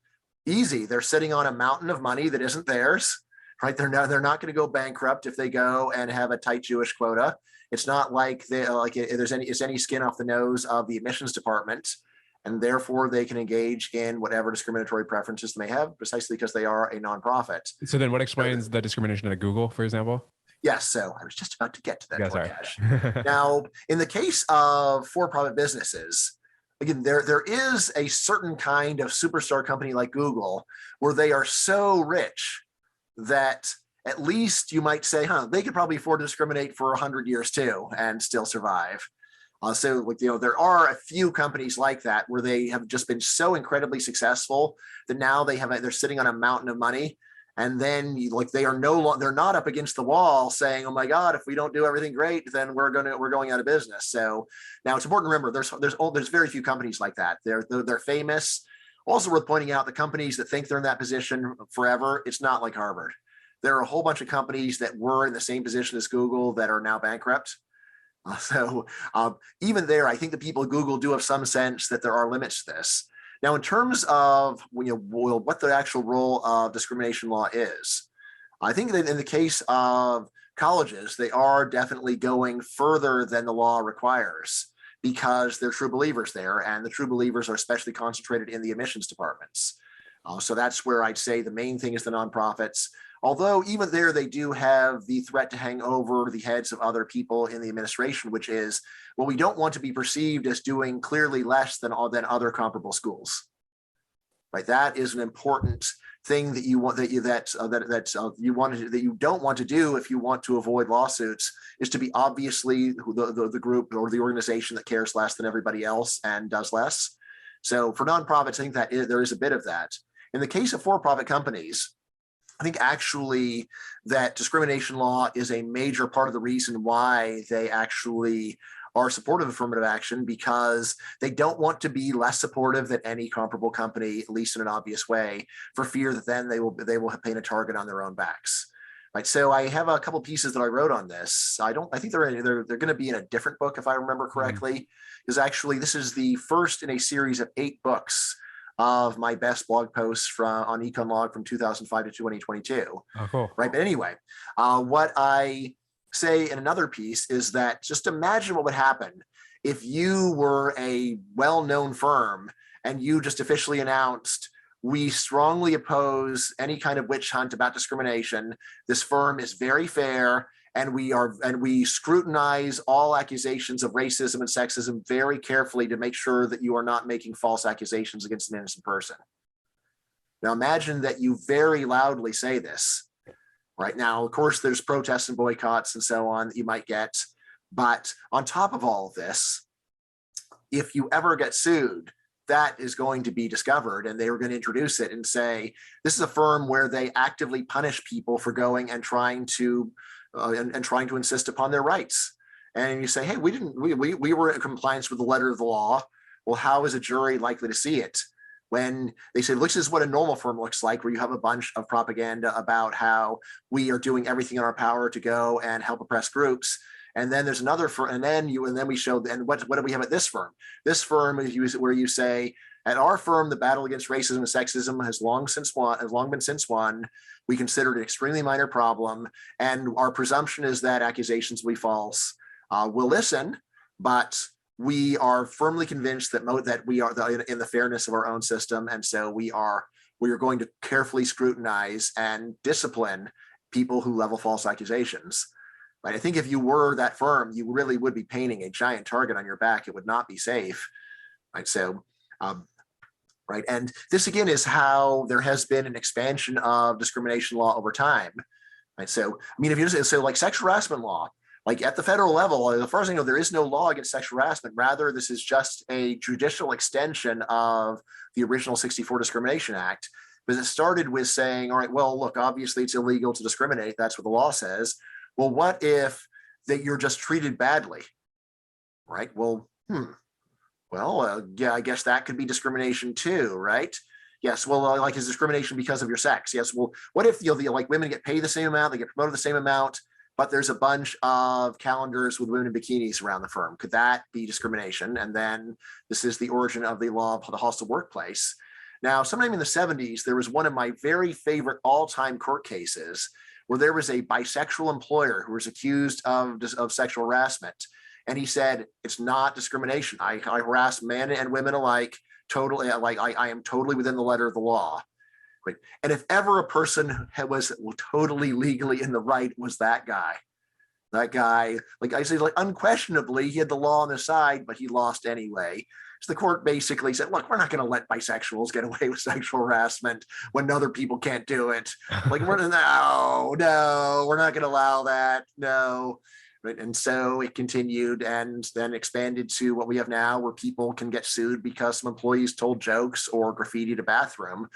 Easy. They're sitting on a mountain of money that isn't theirs. Right? They're not going to go bankrupt if they go and have a tight Jewish quota. It's not like there's any skin off the nose of the admissions department. And therefore, they can engage in whatever discriminatory preferences they may have, precisely because they are a nonprofit. So then what explains the discrimination at Google, for example? Yes, so I was just about to get to that. Yeah, sorry. Now, in the case of for-profit businesses, again, there is a certain kind of superstar company like Google where they are so rich that at least you might say, they could probably afford to discriminate for 100 years too and still survive. So, there are a few companies like that where they have just been so incredibly successful that now they're sitting on a mountain of money, and then they're not up against the wall saying, "Oh my God, if we don't do everything great, then we're going out of business." So now it's important to remember there's very few companies like that. They're famous. Also worth pointing out, the companies that think they're in that position forever, it's not like Harvard. There are a whole bunch of companies that were in the same position as Google that are now bankrupt. So even there, I think the people at Google do have some sense that there are limits to this. Now, in terms of what the actual role of discrimination law is, I think that in the case of colleges, they are definitely going further than the law requires, because they're true believers there, and the true believers are especially concentrated in the admissions departments. So that's where I'd say the main thing is the nonprofits. Although even there, they do have the threat to hang over the heads of other people in the administration, which is, well, we don't want to be perceived as doing clearly less than other comparable schools. Right? That is an important thing that you don't want to do if you want to avoid lawsuits, is to be obviously the group or the organization that cares less than everybody else and does less. So for nonprofits, I think that there is a bit of that. In the case of for-profit companies, I think actually that discrimination law is a major part of the reason why they actually are supportive of affirmative action, because they don't want to be less supportive than any comparable company, at least in an obvious way, for fear that then they will paint a target on their own backs. Right. So I have a couple pieces that I wrote on this. I think they're going to be in a different book, if I remember correctly, because actually this is the first in a series of 8 books of my best blog posts on EconLog from 2005 to 2022. Oh, cool. Right. But anyway, what I say in another piece is that just imagine what would happen if you were a well-known firm and you just officially announced, we strongly oppose any kind of witch hunt about discrimination. This firm is very fair, and we scrutinize all accusations of racism and sexism very carefully to make sure that you are not making false accusations against an innocent person. Now imagine that you very loudly say this. Right now, of course, there's protests and boycotts and so on that you might get. But on top of all of this, if you ever get sued, that is going to be discovered, and they were going to introduce it and say, this is a firm where they actively punish people for going and trying to insist upon their rights. And you say, hey, we were in compliance with the letter of the law. Well, how is a jury likely to see it? When they say, look, this is what a normal firm looks like, where you have a bunch of propaganda about how we are doing everything in our power to go and help oppressed groups. And then there's another firm, and then we show, and what do we have at this firm? This firm is where you say, at our firm, the battle against racism and sexism has long been since won. We consider it an extremely minor problem, and our presumption is that accusations will be false. We'll listen, but we are firmly convinced that we are in the fairness of our own system, and so we are going to carefully scrutinize and discipline people who level false accusations. Right? I think if you were that firm, you really would be painting a giant target on your back. It would not be safe. Right? So, right. And this again is how there has been an expansion of discrimination law over time. Right. So, I mean, if you just, so like sexual harassment law, like at the federal level, the first thing, there is no law against sexual harassment. Rather, this is just a judicial extension of the original 64 Discrimination Act. Because it started with saying, all right, well, look, obviously it's illegal to discriminate. That's what the law says. Well, what if that you're just treated badly? Right. Well, yeah, I guess that could be discrimination too, right? Yes. Well, like is discrimination because of your sex? Yes. Well, what if like women get paid the same amount, they get promoted the same amount, but there's a bunch of calendars with women in bikinis around the firm? Could that be discrimination? And then this is the origin of the law of the hostile workplace. Now, sometime in the 70s, there was one of my very favorite all-time court cases where there was a bisexual employer who was accused of sexual harassment. And he said, it's not discrimination. I harass men and women alike, totally, like I am totally within the letter of the law. Right. And if ever a person was totally legally in the right, was that guy. That guy, like I say, like unquestionably, he had the law on his side, but he lost anyway. So the court basically said, look, we're not going to let bisexuals get away with sexual harassment when other people can't do it. Like, no, we're not going to allow that. No. Right. And so it continued and then expanded to what we have now, where people can get sued because some employees told jokes or graffitied a bathroom.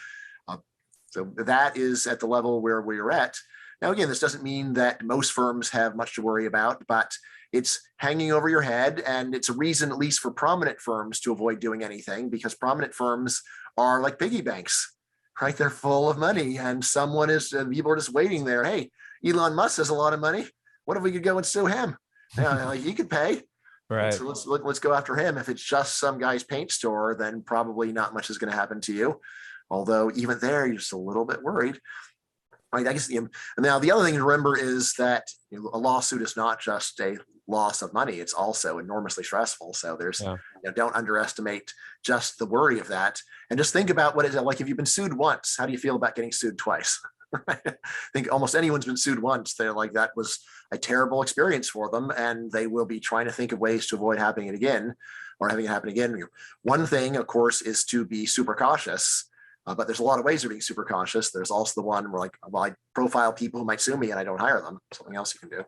So that is at the level where we're at. Now, again, this doesn't mean that most firms have much to worry about, but it's hanging over your head. And it's a reason, at least for prominent firms, to avoid doing anything, because prominent firms are like piggy banks, right? They're full of money and people are just waiting there. Hey, Elon Musk has a lot of money. What if we could go and sue him? Like, he could pay. Right. So let's go after him. If it's just some guy's paint store, then probably not much is going to happen to you. Although even there, you're just a little bit worried. Right. I guess. And now the other thing to remember is that a lawsuit is not just a loss of money; it's also enormously stressful. So don't underestimate just the worry of that, and just think about what is it like if you've been sued once. How do you feel about getting sued twice? Right? I think almost anyone's been sued once. They're like, that was a terrible experience for them, and they will be trying to think of ways to avoid having it again or having it happen again. One thing, of course, is to be super cautious. But there's a lot of ways of being super cautious. There's also the one where, like, well, I profile people who might sue me and I don't hire them. Something else you can do.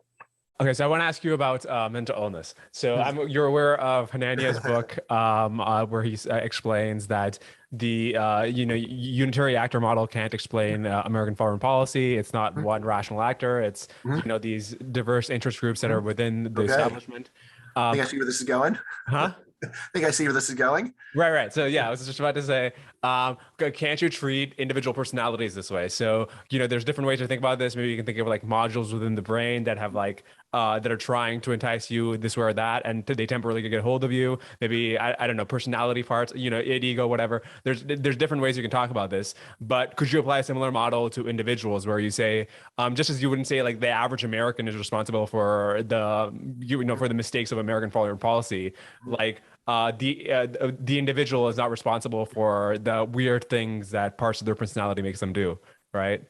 Okay, so I want to ask you about mental illness. So you're aware of Hanania's book, where he explains that the unitary actor model can't explain American foreign policy. It's not one rational actor. It's these diverse interest groups that are within the establishment. I think I see where this is going. Huh? I think I see where this is going. Right. So yeah, I was just about to say, can't you treat individual personalities this way? So, there's different ways to think about this. Maybe you can think of like modules within the brain that have like, that are trying to entice you this way or that, and they temporarily get a hold of you. Maybe, I don't know, personality parts, id, ego, whatever. There's different ways you can talk about this, but could you apply a similar model to individuals where you say, just as you wouldn't say like the average American is responsible for for the mistakes of American foreign policy, like, the individual is not responsible for the weird things that parts of their personality makes them do, right?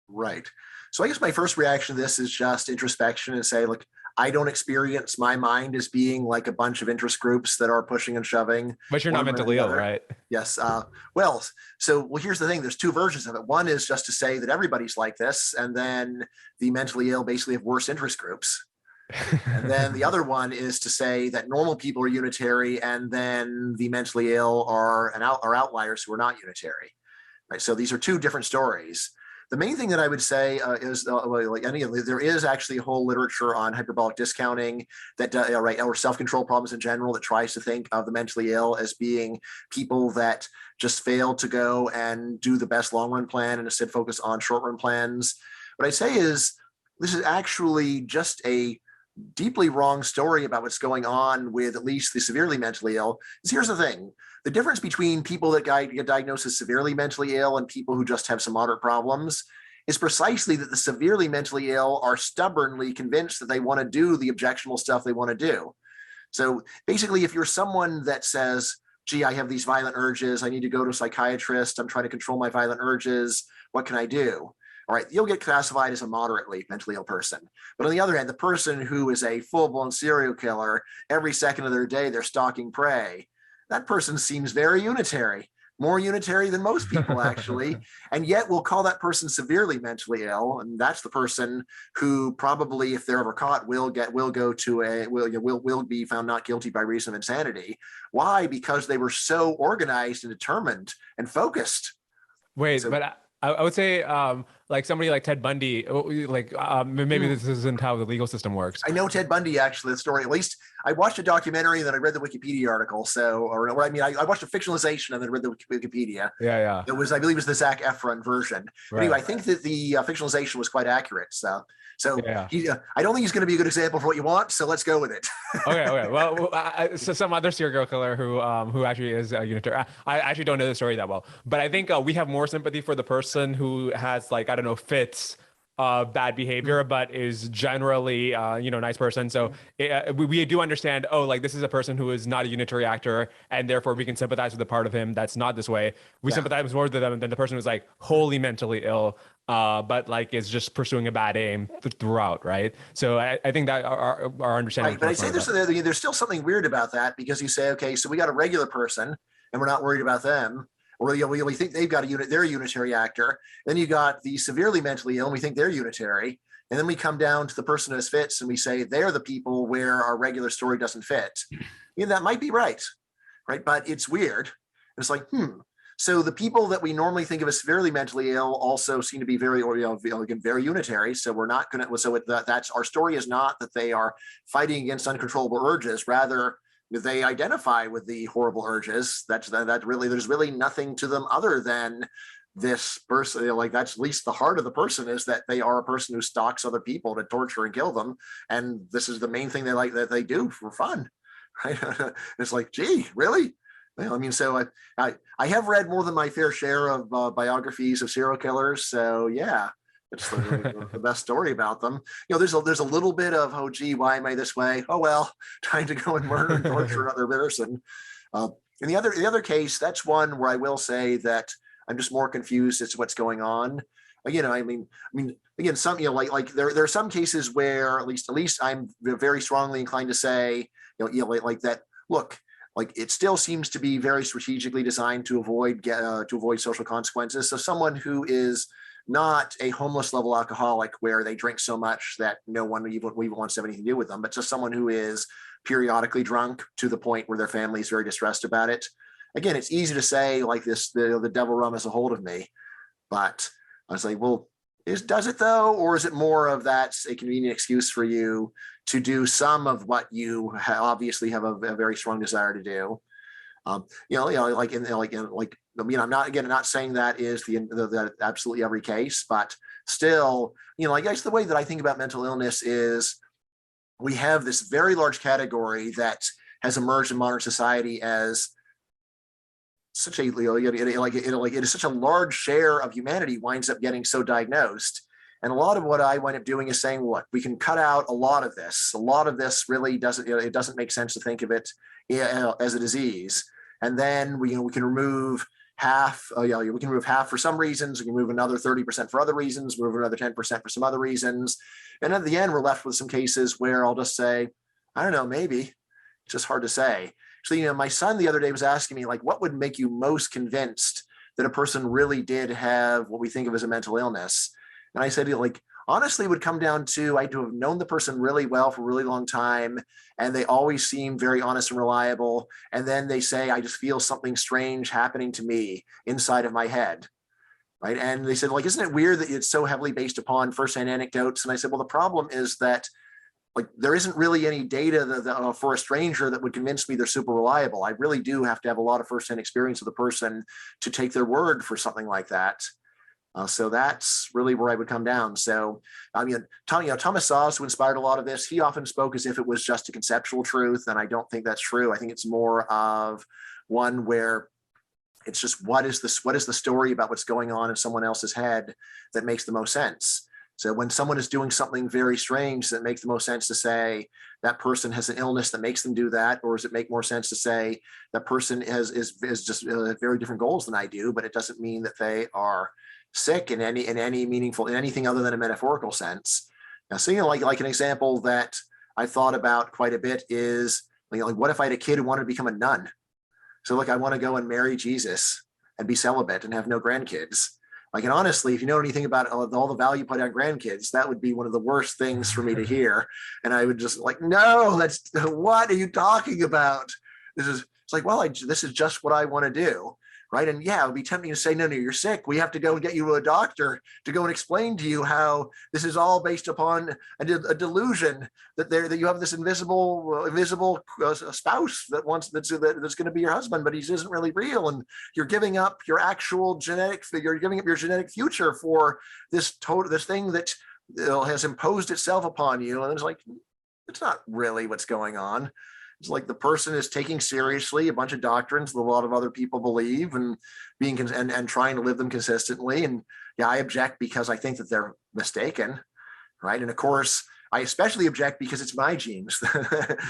Right. So I guess my first reaction to this is just introspection and say, look, I don't experience my mind as being like a bunch of interest groups that are pushing and shoving. But you're not mentally ill, right? Yes. Here's the thing. There's two versions of it. One is just to say that everybody's like this, and then the mentally ill basically have worse interest groups. And then the other one is to say that normal people are unitary, and then the mentally ill are outliers who are not unitary. Right. So these are two different stories. The main thing that I would say is there is actually a whole literature on hyperbolic discounting or self-control problems in general that tries to think of the mentally ill as being people that just fail to go and do the best long-run plan and instead focus on short-run plans. What I say is this is actually just a deeply wrong story about what's going on with at least the severely mentally ill. Here's the thing. The difference between people that get diagnosed as severely mentally ill and people who just have some moderate problems is precisely that the severely mentally ill are stubbornly convinced that they want to do the objectionable stuff they want to do. So basically, if you're someone that says, gee, I have these violent urges, I need to go to a psychiatrist, I'm trying to control my violent urges, what can I do? All right, you'll get classified as a moderately mentally ill person. But on the other hand, the person who is a full-blown serial killer, every second of their day, they're stalking prey, that person seems very unitary. more unitary than most people actually, and yet we'll call that person severely mentally ill, and that's the person who probably, if they're ever caught, will be found not guilty by reason of insanity. Why? Because they were so organized and determined and focused. Wait, So, but I would say like somebody like Ted Bundy, like maybe this isn't how the legal system works. I know Ted Bundy, actually, the story. At least I watched a documentary and then I read the Wikipedia article. So, or I mean, I watched a fictionalization and then read the Wikipedia. Yeah. It was, I believe, it was the Zac Efron version. Right. Anyway, I think that the fictionalization was quite accurate. So Yeah. I don't think he's going to be a good example for what you want. So let's go with it. Okay. Well, so some other serial killer who actually is a unitary. I actually don't know the story that well, but I think we have more sympathy for the person who has, like, I don't know, fits bad behavior, but is generally nice person. So we do understand, oh, like, this is a person who is not a unitary actor, and therefore we can sympathize with the part of him that's not this way. We sympathize more with them than the person who's like wholly mentally ill, but like is just pursuing a bad aim throughout, right? So I think that our understanding. Right, but I say there's still something weird about that, because you say, okay, so we got a regular person and we're not worried about them. Or we think they've got they're a unitary actor. Then you got the severely mentally ill, and we think they're unitary. And then we come down to the person who has fits, and we say they're the people where our regular story doesn't fit. That might be right? But it's weird. It's like, so the people that we normally think of as severely mentally ill also seem to be very, again, very unitary. So we're not going to. So that's our story is not that they are fighting against uncontrollable urges. Rather, they identify with the horrible urges. That really, there's really nothing to them other than this person. Like, that's at least the heart of the person, is that they are a person who stalks other people to torture and kill them, and this is the main thing that they do for fun, right? It's like, gee, really? Well, I mean, so I have read more than my fair share of biographies of serial killers. So yeah, it's the best story about them. There's a little bit of, oh gee, why am I this way? Oh well, trying to go and murder and torture another person. In the other case, that's one where I will say that I'm just more confused as to what's going on. I mean, again, some, like there are some cases where at least I'm very strongly inclined to say, like that. Look, like, it still seems to be very strategically designed to avoid social consequences. So someone who is not a homeless level alcoholic where they drink so much that no one even wants to have anything to do with them, but just someone who is periodically drunk to the point where their family is very distressed about it. Again, it's easy to say, like, this, the devil rum has a hold of me, but I was like, well, does it though? Or is it more of that's a convenient excuse for you to do some of what you obviously have a very strong desire to do? I'm not saying that is the absolutely every case, but still, I guess the way that I think about mental illness is we have this very large category that has emerged in modern society as such a, it is such a large share of humanity winds up getting so diagnosed. And a lot of what I wind up doing is saying, look, we can cut out a lot of this. A lot of this really doesn't, it doesn't make sense to think of it as a disease. And then we can remove half, we can remove half for some reasons, we can remove another 30% for other reasons, remove another 10% for some other reasons. And at the end, we're left with some cases where I'll just say, I don't know, maybe. It's just hard to say. Actually, my son the other day was asking me, like, what would make you most convinced that a person really did have what we think of as a mental illness? And I said, like, honestly, it would come down to, I had to have known the person really well for a really long time, and they always seem very honest and reliable. And then they say, I just feel something strange happening to me inside of my head. Right. And they said, like, isn't it weird that it's so heavily based upon firsthand anecdotes? And I said, well, the problem is that, like, there isn't really any data that for a stranger that would convince me they're super reliable. I really do have to have a lot of firsthand experience with the person to take their word for something like that. So that's really where I would come down. So, I mean, Thomas Szasz, who inspired a lot of this, he often spoke as if it was just a conceptual truth, and I don't think that's true. I think it's more of one where it's just what is the story about what's going on in someone else's head that makes the most sense. So when someone is doing something very strange, that makes the most sense to say that person has an illness that makes them do that, or does it make more sense to say that person is just very different goals than I do, but it doesn't mean that they are sick in any meaningful, in anything other than a metaphorical sense. Now, so, like an example that I thought about quite a bit is, like, what if I had a kid who wanted to become a nun? So, like, I want to go and marry Jesus. and be celibate and have no grandkids. Like, and honestly, if you know anything about all the value put on grandkids, that would be one of the worst things for me to hear. And I would just like, no, what are you talking about? It's like, well, this is just what I want to do. Right. And yeah, it would be tempting to say, no, you're sick. We have to go and get you to a doctor to go and explain to you how this is all based upon a delusion that you have this invisible spouse that's going to be your husband, but he isn't really real. And you're giving up your actual genetic figure, you're giving up your genetic future for this thing that has imposed itself upon you. And it's like, it's not really what's going on. It's like the person is taking seriously a bunch of doctrines that a lot of other people believe and and trying to live them consistently. And yeah, I object because I think that they're mistaken, right? And of course, I especially object because it's my genes,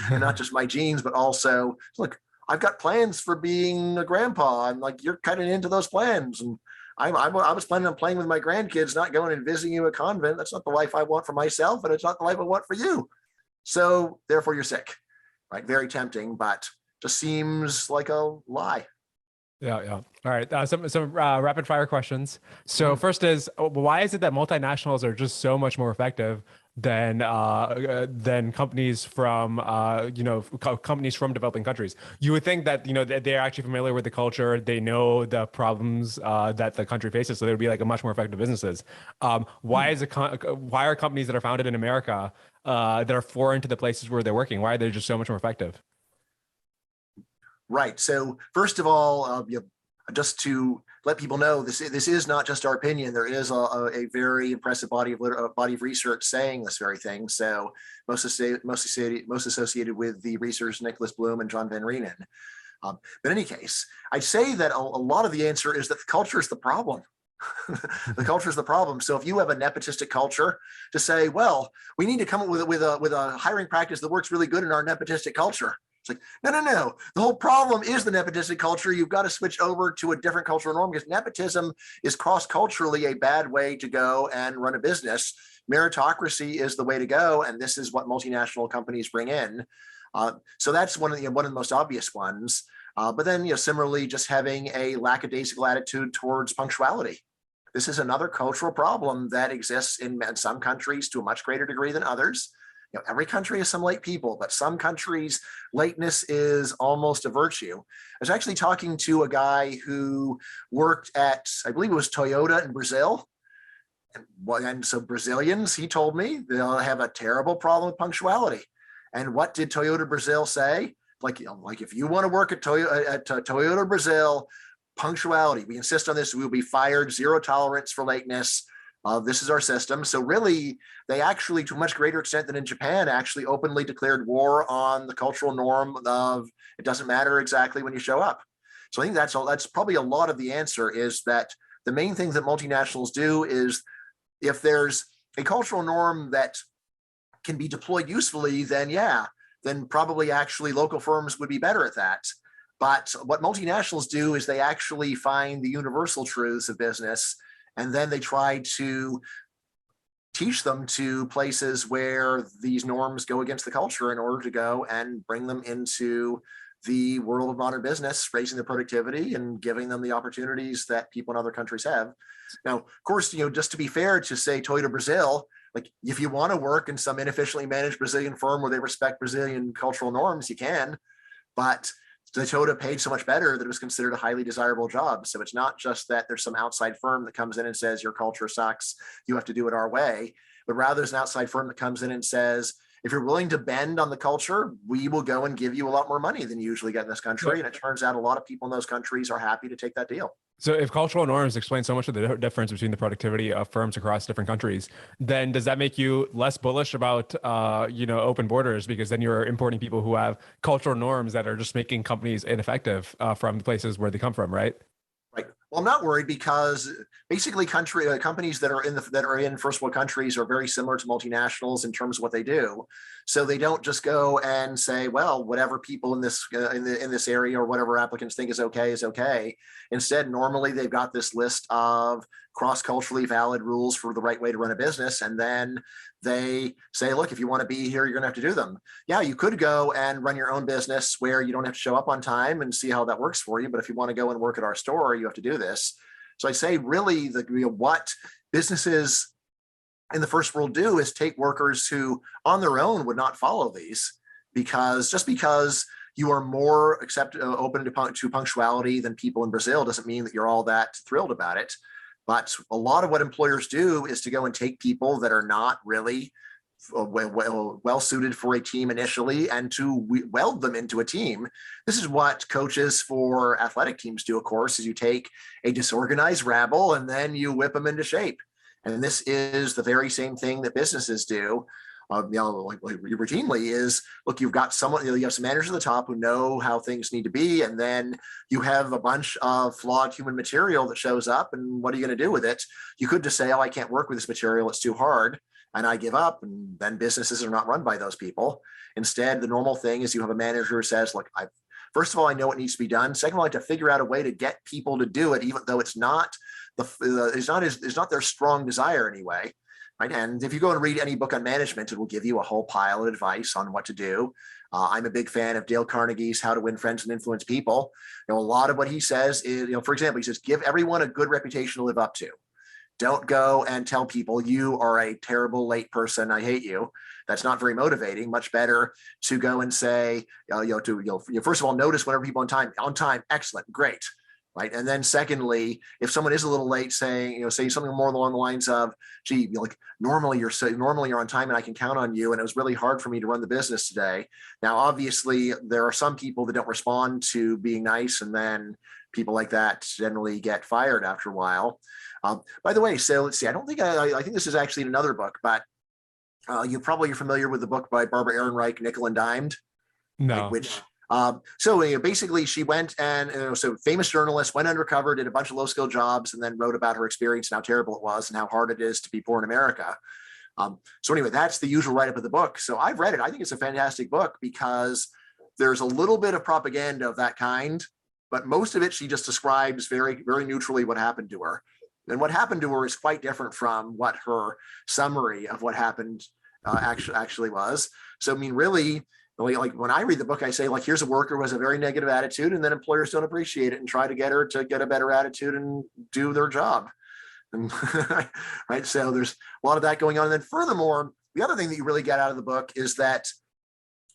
and not just my genes, but also, look, I've got plans for being a grandpa, and like you're cutting into those plans. And I was planning on playing with my grandkids, not going and visiting you at a convent. That's not the life I want for myself, and it's not the life I want for you. So therefore, you're sick. Right, very tempting, but just seems like a lie. Yeah. All right. Some rapid fire questions. So first is, why is it that multinationals are just so much more effective than companies from companies from developing countries? You would think that they're actually familiar with the culture, they know the problems that the country faces, so they would be like a much more effective businesses. Why are companies that are founded in America that are foreign to the places where they're working, why are they just so much more effective? Right. So first of all, just to let people know, this is not just our opinion. There is a very impressive body of research saying this very thing. So most associated with the researchers Nicholas Bloom and John Van Reenen. But in any case, I'd say that a lot of the answer is that the culture is the problem. The culture is the problem. So if you have a nepotistic culture, to say, well, we need to come up with a hiring practice that works really good in our nepotistic culture. It's like, no. The whole problem is the nepotistic culture. You've got to switch over to a different cultural norm, because nepotism is cross-culturally a bad way to go and run a business. Meritocracy is the way to go, and this is what multinational companies bring in. So that's one of the most obvious ones. But then, similarly, just having a lackadaisical attitude towards punctuality. This is another cultural problem that exists in some countries to a much greater degree than others. Every country has some late people, but some countries, lateness is almost a virtue. I was actually talking to a guy who worked at, I believe it was Toyota in Brazil. And so Brazilians, he told me, they'll have a terrible problem with punctuality. And what did Toyota Brazil say? Like if you want to work at Toyota Brazil, punctuality, we insist on this, we will be fired, zero tolerance for lateness. This is our system. So really, they actually, to a much greater extent than in Japan, actually openly declared war on the cultural norm of it doesn't matter exactly when you show up. So I think that's probably a lot of the answer, is that the main thing that multinationals do is, if there's a cultural norm that can be deployed usefully, then probably actually local firms would be better at that. But what multinationals do is they actually find the universal truths of business, and then they try to teach them to places where these norms go against the culture in order to go and bring them into the world of modern business, raising their productivity and giving them the opportunities that people in other countries have. Now, of course, just to be fair to say Toyota Brazil, like if you want to work in some inefficiently managed Brazilian firm where they respect Brazilian cultural norms, you can, but Toyota paid so much better that it was considered a highly desirable job. So it's not just that there's some outside firm that comes in and says, your culture sucks, you have to do it our way, but rather there's an outside firm that comes in and says, if you're willing to bend on the culture, we will go and give you a lot more money than you usually get in this country. And it turns out a lot of people in those countries are happy to take that deal. So if cultural norms explain so much of the difference between the productivity of firms across different countries, then does that make you less bullish about, open borders? Because then you're importing people who have cultural norms that are just making companies ineffective from the places where they come from, right? Right. Well, I'm not worried, because basically companies that are in first world countries are very similar to multinationals in terms of what they do. So they don't just go and say, well, whatever people in this area or whatever applicants think is okay. Instead, normally they've got this list of cross-culturally valid rules for the right way to run a business, and then they say, look, if you want to be here, you're going to have to do them. Yeah, you could go and run your own business where you don't have to show up on time and see how that works for you. But if you want to go and work at our store, you have to do this. So I say really what businesses in the first world do is take workers who on their own would not follow these, because just because you are more open to punctuality than people in Brazil doesn't mean that you're all that thrilled about it. But a lot of what employers do is to go and take people that are not really well suited for a team initially and to weld them into a team. This is what coaches for athletic teams do, of course, is you take a disorganized rabble and then you whip them into shape. And this is the very same thing that businesses do. Routinely is, look, you've got someone, you have some managers at the top who know how things need to be, and then you have a bunch of flawed human material that shows up, and what are you going to do with it? You could just say, oh, I can't work with this material, it's too hard, and I give up, and then businesses are not run by those people. Instead, the normal thing is you have a manager who says, look, first of all, I know what needs to be done. Second of all, I have to figure out a way to get people to do it, even though it's not their strong desire anyway. Right? And if you go and read any book on management, it will give you a whole pile of advice on what to do. I'm a big fan of Dale Carnegie's How to Win Friends and Influence People. A lot of what he says is, for example, he says, give everyone a good reputation to live up to. Don't go and tell people you are a terrible late person, I hate you. That's not very motivating. Much better to go and say, first of all, notice whenever people on time, excellent, great. Right. And then secondly, if someone is a little late, say something more along the lines of, gee, normally you're on time and I can count on you. And it was really hard for me to run the business today. Now, obviously, there are some people that don't respond to being nice. And then people like that generally get fired after a while. By the way, so let's see, I think this is actually in another book, but you're familiar with the book by Barbara Ehrenreich, Nickel and Dimed. No. Basically she went and, so famous journalist, went undercover, did a bunch of low skill jobs, and then wrote about her experience and how terrible it was and how hard it is to be poor in America. So anyway, that's the usual write-up of the book. So I've read it. I think it's a fantastic book because there's a little bit of propaganda of that kind, but most of it, she just describes very, very neutrally what happened to her. And what happened to her is quite different from what her summary of what happened actually was. So, really, like when I read the book, I say, like, here's a worker who has a very negative attitude, and then employers don't appreciate it and try to get her to get a better attitude and do their job. And, right. So there's a lot of that going on. And then furthermore, the other thing that you really get out of the book is that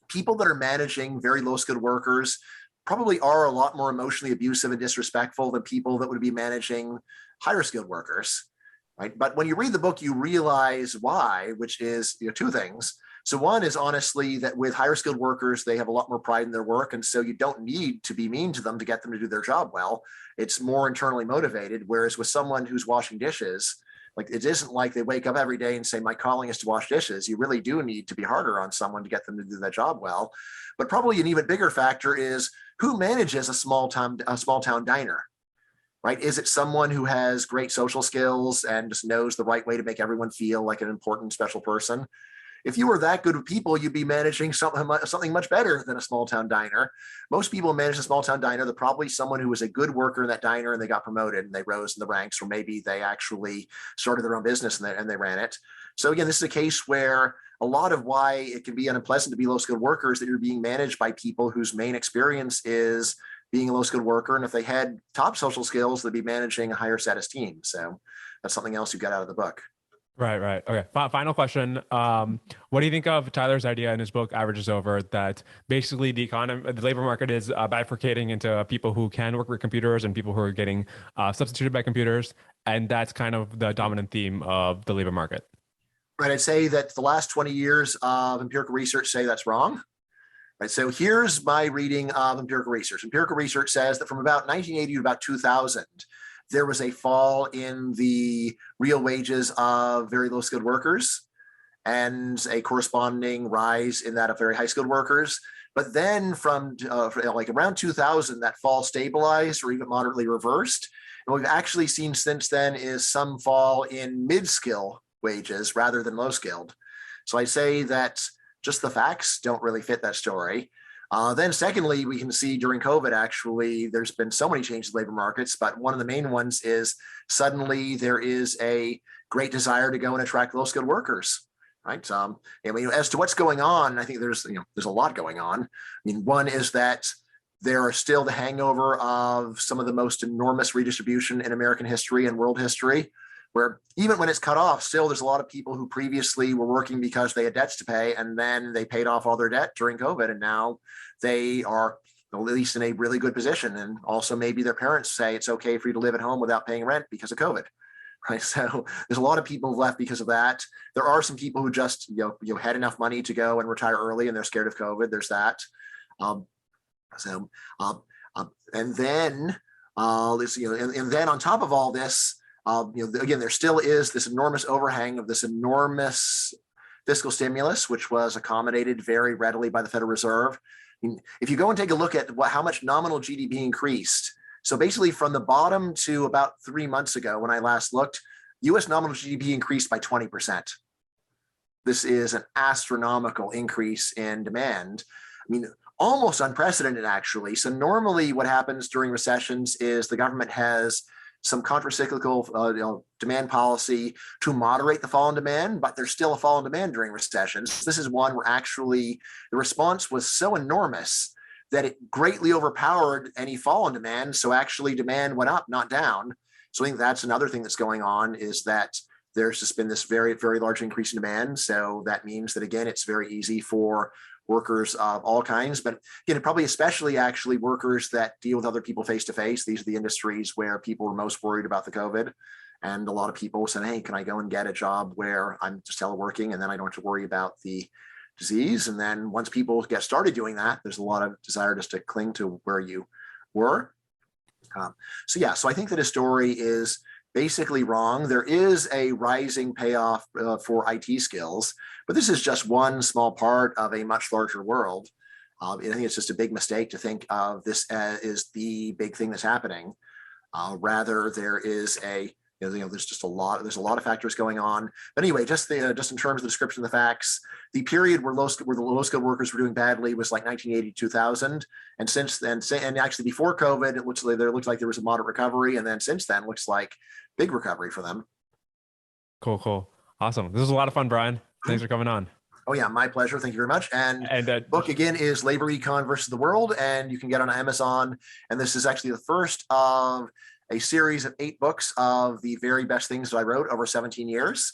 people that are managing very low skilled workers probably are a lot more emotionally abusive and disrespectful than people that would be managing higher skilled workers. Right. But when you read the book, you realize why, which is two things. So one is honestly that with higher skilled workers, they have a lot more pride in their work. And so you don't need to be mean to them to get them to do their job well. It's more internally motivated. Whereas with someone who's washing dishes, like it isn't like they wake up every day and say, my calling is to wash dishes. You really do need to be harder on someone to get them to do that job well. But probably an even bigger factor is who manages a small town diner. Right? Is it someone who has great social skills and just knows the right way to make everyone feel like an important, special person? If you were that good with people, you'd be managing something much better than a small town diner. Most people who manage a small town diner, they're probably someone who was a good worker in that diner and they got promoted and they rose in the ranks, or maybe they actually started their own business and they ran it. So again, this is a case where a lot of why it can be unpleasant to be low skilled workers that you're being managed by people whose main experience is being a low skilled worker. And if they had top social skills, they'd be managing a higher status team. So that's something else you got out of the book. Right. Okay. Final question. What do you think of Tyler's idea in his book, Averages Over, that basically the labor market is bifurcating into people who can work with computers and people who are getting substituted by computers, and that's kind of the dominant theme of the labor market? Right. I'd say that the last 20 years of empirical research say that's wrong. Right. So here's my reading of empirical research. Empirical research says that from about 1980 to about 2000, there was a fall in the real wages of very low skilled workers and a corresponding rise in that of very high skilled workers. But then from like around 2000, that fall stabilized or even moderately reversed. And what we've actually seen since then is some fall in mid-skill wages rather than low skilled. So I say that just the facts don't really fit that story. Then secondly, we can see during COVID, actually, there's been so many changes in labor markets, but one of the main ones is suddenly there is a great desire to go and attract low skilled workers, right? As to what's going on, I think there's a lot going on. One is that There are still the hangover of some of the most enormous redistribution in American history and world history, where even when it's cut off, still there's a lot of people who previously were working because they had debts to pay, and then they paid off all their debt during COVID, and now they are at least in a really good position. And also maybe their parents say it's okay for you to live at home without paying rent because of COVID. Right. So there's a lot of people left because of that. There are some people who just, had enough money to go and retire early and they're scared of COVID. There's that. And then on top of all this, again, there still is this enormous overhang of this enormous fiscal stimulus, which was accommodated very readily by the Federal Reserve. I mean, if you go and take a look at how much nominal GDP increased, so basically from the bottom to about 3 months ago, when I last looked, US nominal GDP increased by 20%. This is an astronomical increase in demand. I mean, almost unprecedented, actually. So normally what happens during recessions is the government has some countercyclical demand policy to moderate the fall in demand, but there's still a fall in demand during recessions. This is one where actually the response was so enormous that it greatly overpowered any fall in demand. So actually demand went up, not down. So I think that's another thing that's going on, is that there's just been this very, very large increase in demand. So that means that, again, it's very easy for workers of all kinds, but again, probably especially actually workers that deal with other people face to face. These are the industries where people are most worried about the COVID. And a lot of people said, hey, can I go and get a job where I'm just teleworking and then I don't have to worry about the disease? And then once people get started doing that, there's a lot of desire just to cling to where you were. So I think that his story is basically wrong. There is a rising payoff for IT skills, but this is just one small part of a much larger world. I think it's just a big mistake to think of this as the big thing that's happening. Rather, there is there's just a lot of factors going on. But anyway, just in terms of the description of the facts, the period where the low skilled workers were doing badly was like 1980 to 2000, and since then, and actually before COVID, it looks like there was a moderate recovery, and then since then, it looks like big recovery for them. Cool, awesome. This was a lot of fun, Bryan. Thanks for coming on. Oh yeah, my pleasure. Thank you very much. And book again is Labor Econ Versus the World, and you can get on Amazon. And this is actually the first of a series of 8 books of the very best things that I wrote over 17 years.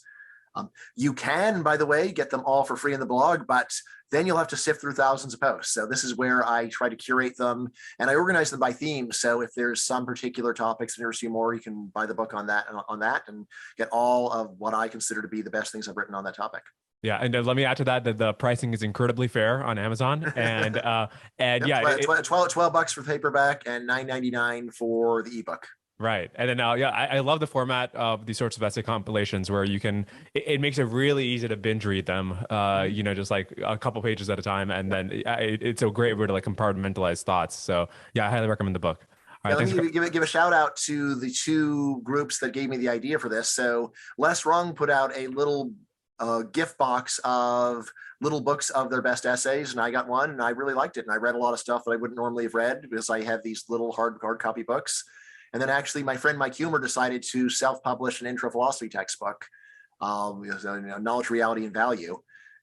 You can, by the way, get them all for free in the blog, but then you'll have to sift through thousands of posts. So this is where I try to curate them, and I organize them by theme. So if there's some particular topics that interest you more, you can buy the book on that and get all of what I consider to be the best things I've written on that topic. Yeah, and let me add to that the pricing is incredibly fair on Amazon, and yep, yeah, $12 for paperback and $9.99 for the ebook. Right. And then, I love the format of these sorts of essay compilations where it makes it really easy to binge read them, just like a couple pages at a time. And then it's a great way to like compartmentalize thoughts. So yeah, I highly recommend the book. All right, let me give a shout out to the 2 groups that gave me the idea for this. So Les Rung put out a little gift box of little books of their best essays, and I got one and I really liked it. And I read a lot of stuff that I wouldn't normally have read because I have these little hard copy books. And then actually my friend Mike Humer decided to self-publish an intro philosophy textbook, knowledge, reality, and value.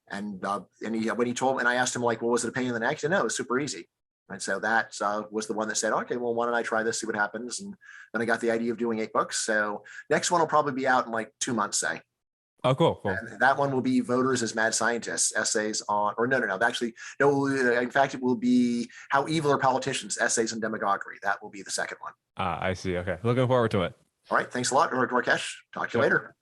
And when he told me, and I asked him like, well, was it a pain in the neck? He said, no, it was super easy. And so that was the one that said, okay, well, why don't I try this, see what happens? And then I got the idea of doing 8 books. So next one will probably be out in like 2 months, say. Oh, cool. And that one will be Voters as Mad Scientists, essays on, or no. Actually, no. In fact, it will be How Evil Are Politicians, essays on demagoguery. That will be the second one. I see. Okay. Looking forward to it. All right. Thanks a lot, Rakesh. Talk to you later.